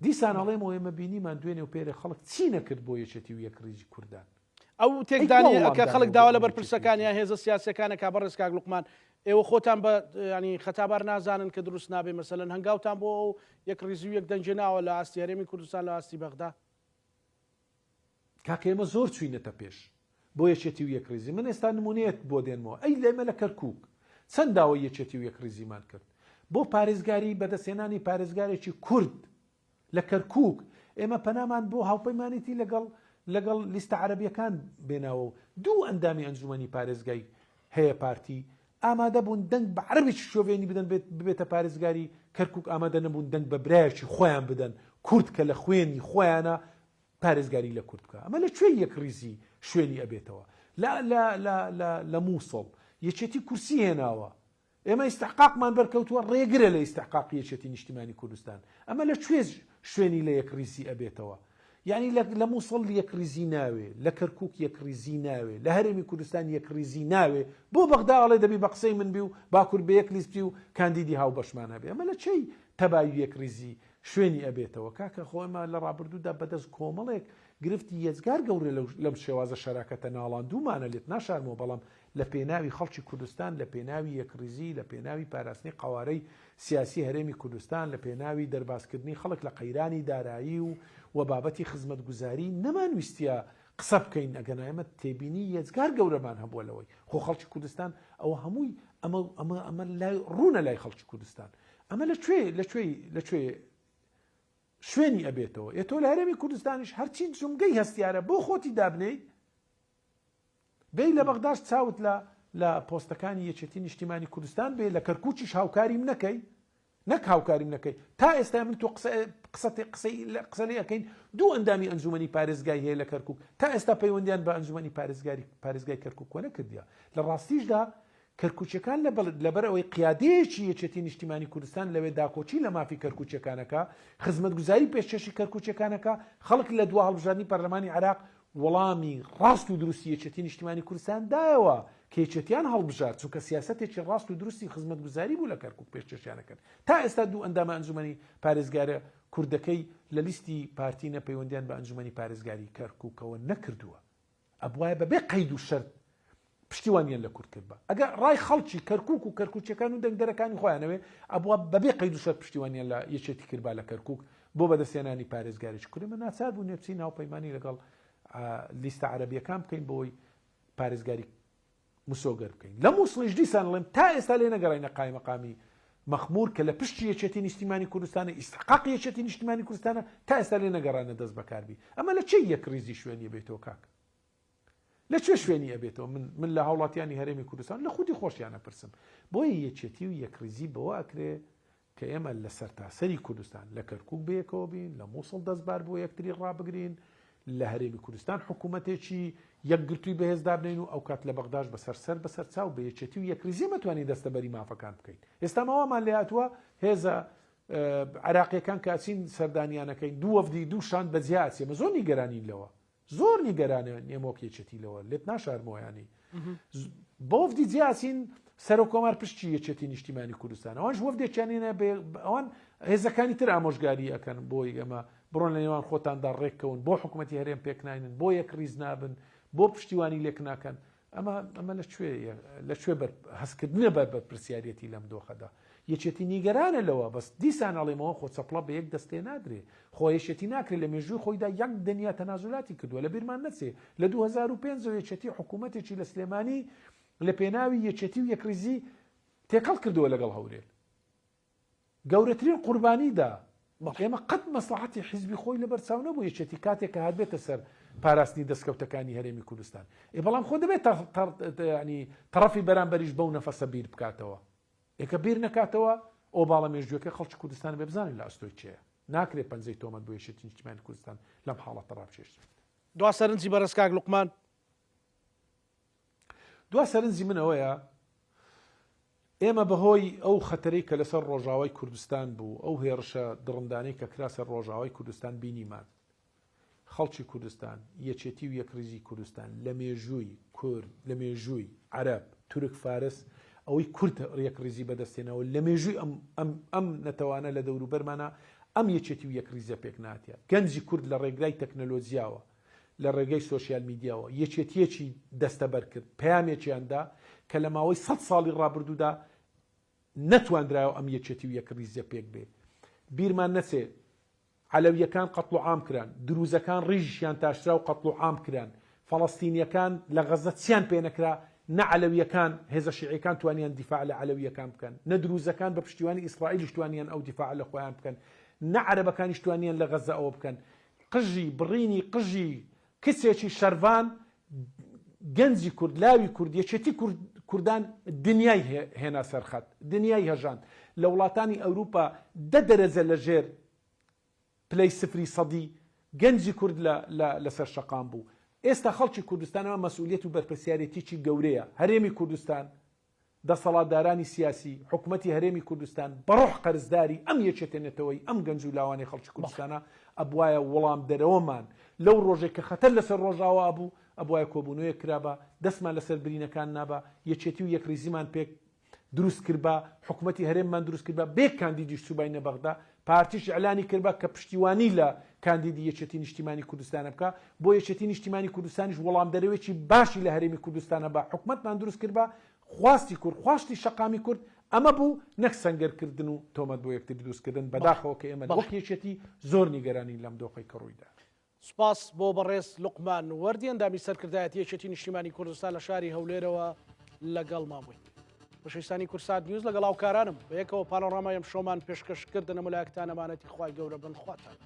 دیسان ئەڵێم ئێمە بینیمان دوێنێ و پێرە خەڵک چی نەکرد بۆ یەکێتی و یەکریزی کوردان ئەو تێکدانی ئەکە خەڵک داوا لە بەرپرسەکانیان هێزە سیاسەکانە کا بەڕێز کاک لوقمان ئێوە خۆتان بە ینی خەتابار نازانن کە دروست نابێ مەسەلەن هەنگاوتان بۆ ئەو یەکریزی و یەک دەنجێناوە لە ئاستی هەرێمی کوردستان لە ئاستی بەغدا کاکە ئێمە زۆر چوینەتە پێش بۆ یەکێتی و یەکریزی من ئێستا نمونەیەک بۆ دێنمەوە ئەی لێمە لە کەرکووک چەند داوای یەکێتی و یەکریزیمان کرد بۆ پارێزگاری بەدەستێنانی پارێزگارێکی کورد لە کەرکووک ئێمە پەنامان بۆ هاوپەیمانێتی لەگەڵ لیستە عەرەبیەکان بێناوە و دوو ئەندامی ئەنجومەنی پارێزگای هەیە پارتی ئامادە بوون دەنگ بە عەرەبێکی شۆڤێنی بدەن ببێتە پارێزگاری کەرکووک ئامادە نەبوون دەنگ بە برایەکی خۆیان بدەن کورد کە لە خوێنی خۆیانە پارێزگاری لە کورد بکە ئەمە لەکوێ یەکریزی شوێنی ئەبێتەوە لە مووسڵ یەکێتی کورسی هێناوە ئێمە ئیستحقاقمان بەرکەوتووە ڕێگرە لە ئیستحقاقی یەکێتی نیشتیمانی کوردستان ئەمە لەکوێ شوێنی لە یەکریزی ئەبێتەوە یعنی لە مووسڵ یەکریزی ناوێ لە کەرکووک یەکریزی ناوێ لە هەرێمی کوردستان یەکریزی ناوێ بۆ بەغدا ئەڵێ دەبی بە قسەی من بی و باکوور بە یەک لیستی و کاندیدی هاو بەشمان هەبێ ئەمە لە چی تەباوی یەکریزی شوێنی ئەبێتەوە کاکە خۆمە لە ڕابردوودا بەدەست کۆمەڵێک گرفتی یەزگار گەورە لەم شێوازە شەراکەتە ناڵاندوومانە لێت ناشارمەوە بەڵام لە پێناوی خەڵکی کوردستان لە پێناوی یەکریزی لە پێناوی پاراستنی قوارەی سیاسی هەرێمی کوردستان لە پێناوی دەرباسکردنی خەڵک لە قەیرانی دارایی و بابەتی خزمەتگوزاری نەمانویستە قسە بکەین ئەگەن ئێمە تێبینی یەزگار گەورەمان هەبووە لەوەی خۆ خەڵکی کوردستان ئەوە هەمووی ئەمە ڕوونە لای خەڵکی کوردستان ئەمە لەکوێ شوێنی ئەبێتەوە تۆ لە هەرێمی کوردستانیش هەرچی جومگەی هەستیارە بۆ خۆتی دابنەی بێ لە بەغداش چاوت لە پۆستەکانی یەکێتی نیشتیمانی کوردستان بێ لە کەرکووچیش هاوکاریم نەکەی نەک هاوکاریم نەکەی تا ئێستا من تۆ قسە لێ ئەەکەین دوو ئەندامی ئەنجومەنی پارێزگای هەیە لە کەرکووک تا ئێستا پەیوەندیان بە ئەنجومەنی پارێزگای کەرکووک کۆ نەکردیە لە ڕاستیشدا کەرکووچەکان لەبەر ئەوەی قیادەیەکی یەکێتی نیشتیمانی کوردستان لەوێ داکۆچی لە مافی کەرکووچەکانەکە خزمەتگوزاری پێشکەشی کەرکووچەکانەکە خەڵک لە دوا هەڵبژاردننی پەرلەمانی عێراق وەڵامی ڕاست و دروستی یەکێتی نیشتیمانی کوردستان دایەوە کە یەکێتیان هەڵبژارد چونکە سیاسەتێکی ڕاست و دروستی خزمەتگوزاری بوو لە کەرکووک پێشکەشیانەکەن تا ئێستا دوو ئەندامە ئەنجومەنی پارێزگارە کوردەکەی لە لیستی پارتینە پەیوەندیان بە ئەنجومەنی پارێزگاری کەرکووکەوە نەکردووە ئەبوایە بەبێ قەید و شەرت پشتیوانیان لە کورد کرد بە ئەگەر ڕای خەڵکی کەرکووک و کەرکووچەکان و دەنگدەرەکانی خۆیانەوە ئەبووە بەبێ قەید و شەرت پشتیوانیان لە یەکێتی کرد لە کەرکووک بۆ بەدەستێنانی پارێزگاریش کوردی من ناچار بوو نێپچی ناوپەیمانی لەگەڵ لیستە عەرەبیەکان بکەین بۆی پارێزگاری مسۆگەر بکەین لە مووسڵیش دیسانڵێم تا ئێستا لێ نەگەڕینە قایمەقامی مەخموور کە لە پشتی یەکێتی نیشتیمانی کوردستانە ئیستحقاقی یەکێتی نیشتیمانی کوردستانە تا ئێستا لێ نەگەڕانە دەست بەکاربی ئەمە لە چی یەکریزی شوێنی بێتەوە کاک لەکوێ شوێنی ئەبێتەوە من لە هاوڵاتیانی هەرێمی کوردستان لە خودی خۆشیانە پرسم بۆیە یەکێتی و یەکریزی بەوە ئەکرێ کە ئێمە لە سەرتاسەری کوردستان لە کەرکووک بەیەکەوە بین لە مووسڵ دەستبار بۆ یەکتری ڕابگرین لە هەرێمی کوردستان حکوومەتێکی یەکگرتووی بەهێزدا بنین و ئەو کات لە بەغداش بەسەر چاو بە یەکێتی و یەکریزی مەتوانین دەستەبەری مافەکان بکەین ئێستا ماوامان لێ هاتووە هێزە عێراقیەکان کاچین سەردانیانەکەی دوو وەفدی دوو شان بەجیا ئەچێمە زۆر نیگەرانین لەوە زۆر نیگەرانە نێمۆک یەکێتی لەوە لێت ناشارمەوەیانی بۆ وەفدی جیاچین سەرۆ کۆمار پشتی یەکێتی نیشتیمانی کوردستان ئەوانش وەفدێکیانێنە ئەوان هێزەکانی تر ئامۆژگاری ئەەکەن بۆی ئەمە بڕۆن لە نێوان خۆتاندا ڕێککەون بۆ حکوومەتی هەرێم پێکناینن بۆ یەکریز نابن بۆ پشتیوانی لێک ناکەن ئەمە لەکوێ هەستکردنە بەر پرسیارەتی لەم دۆخەدا یەکێتی نیگەرانە لەوە بەس دیسان ئەڵێمەوە خۆ چەپڵە بە یەک دەستێ نادرێ خۆ یەکێتی ناکرێت لە مێژووی خۆیدا یەک دنیا تەنازولاتی کردووە لە بیرمان نەچێ لە 2005 یەکێتی حکوومەتێکی لە سلێمانی لە پێناوی یەکێتی و یەکریزی تێکەڵ کردووە لەگەڵ هەورێل گەورەترین قوربانیدا ئێمە قەت مەسلحەتی حیزبی خۆی لەبەر چاو نەبوو یەکێتی کاتێک کە هاتبێتە سەر پاراستنی دەستکەوتەکانی هەرێمی کوردستان بەڵام خۆ دەبێت تەڕەفی بەرامبەریش بەو نەفەسە بیر بکاتەوە ئێکە بیر نەکاتەوە ئەو باڵە مێژوویەکە خەڵکی کوردستان بێ بزانین لە ئەستۆی چێە ناکرێت پەنجەی تۆمەت بۆ یەکێتی نیشتیمانی کوردستان لەم حاڵەتە ڕابچێشت دوا سەرنجی بەڕێز کاک لوقمان دوا سەرنجی من ئەوەیە ئێمە بەهۆی ئەو خەتەرەی کە لەسەر ڕۆژاوای کوردستان بوو ئەو هێرشە دڕندانەی کە کراسە ڕۆژاوای کوردستان بینیمان خەڵکی کوردستان یەکێتی و یەکریزی کوردستان لە مێژووی کورد لە مێژووی عەرەب تورک فارس ئەوەی کورد یەکریزی بەدەستێنەوە لە مێژووی ئەم نەتەوانە لە دەوروبەرمانە ئەم یەکێتی و یەکریزە پێک ناتیە گەنجی کورد لە ڕێگای تەکنەلۆژیاوە لە ڕێگەی سۆشیال میدیاوە یەکێتیەکی دەستەبەر کرد پەیامێکیاندا کە لە ماوەی 100 ساڵی ڕابردوودا نەتوانرایەوە ئەم یەکێتی و یەکریزە پێک بێ بیرمان نەچێ عەلەویەکان قەتڵ و عام کران دروزەکان ڕیژیان تاشرا و قەتڵ و عام کران فەڵەستینیەکان لە غەزە چیان پێ نەکرا نە عەلەویەکان هێزە شیعیەکان توانیان دیفاع لە عەلەویەکان بکەن نە دروزەکان بە پشتیوانی ئیسرائیلیش توانیان ئەو دیفاع لە خۆیان بکەن نە عەرەبەکانیش توانیان لە غەزە ئەوە بکەن قژی بڕینی قژی کچێکی شەروان گەنجی کورد لاوی کورد یەکێتی کوردان دنیای هێنا سەرخەت دنیای هەژان لە وڵاتانی ئەوروپا 10 دەرەجە لە ژێر پلەی سفری سەدی گەنجی کورد لەسەر شەقام بوو ئێستا خەڵکی کوردستانەوە مەسئولیەت و بەرپرسیارەتێکی گەورەیە هەرێمی کوردستان دەسەڵاتدارانی سیاسی حکوومەتی هەرێمی کوردستان بەڕۆح قەرزداری ئەم یەکێتێنێتەوەی ئەم گەنج و لاوانی خەڵکی کوردستانە ئەبوایە وەڵام دەرەوەمان لەو ڕۆژێک کە خەتەر لەسەر ڕۆژاوا بوو ئەبوایە کۆبوونەوەی کرابە دەستمان لەسەر برینەکان نابە یەکێتی و یەکریزیمان پێک دروست کردبە حکوومەتی هەرێممان دروست کردبە بێ کاندیدیش سوباینە بەغدا پارتیش ئەعلانی کردبە کە پشتیوانی لە کاندیدی یەکێتی نیشتیمانی کوردستانە بکە بۆ یەکێتی نیشتیمانی کوردستانیش وەڵام دەرەوێکی باشی لە هەرێمی کوردستانە بە حکوومەتمان دروست کردبە خواستی کورد خواستی شەقامی کورد ئەمە بوو نەک سەنگەرکردن و تۆمەت بۆ یەکتری دروستکردن بەداخەوە کە ئێمە وەک یەکێتی زۆر نیگەرانی لەم دۆخەی کە ڕوویدا. سپاس بۆ بەڕێز لوقمان وەردی ئەندامی سەرکردایەتی یەکێتی نیشتیمانی کوردستان لە شاری هەولێرەوە لەگەڵمان بووین. بەشەیستانی کورسات نیوز لەگەڵ هاوکارانم بە یەکەوە پانۆڕامای ئەم شۆمان پێشکەشکردن ئەمەلایەکتان ئەمانەتی خوای گەورە بن خواتان.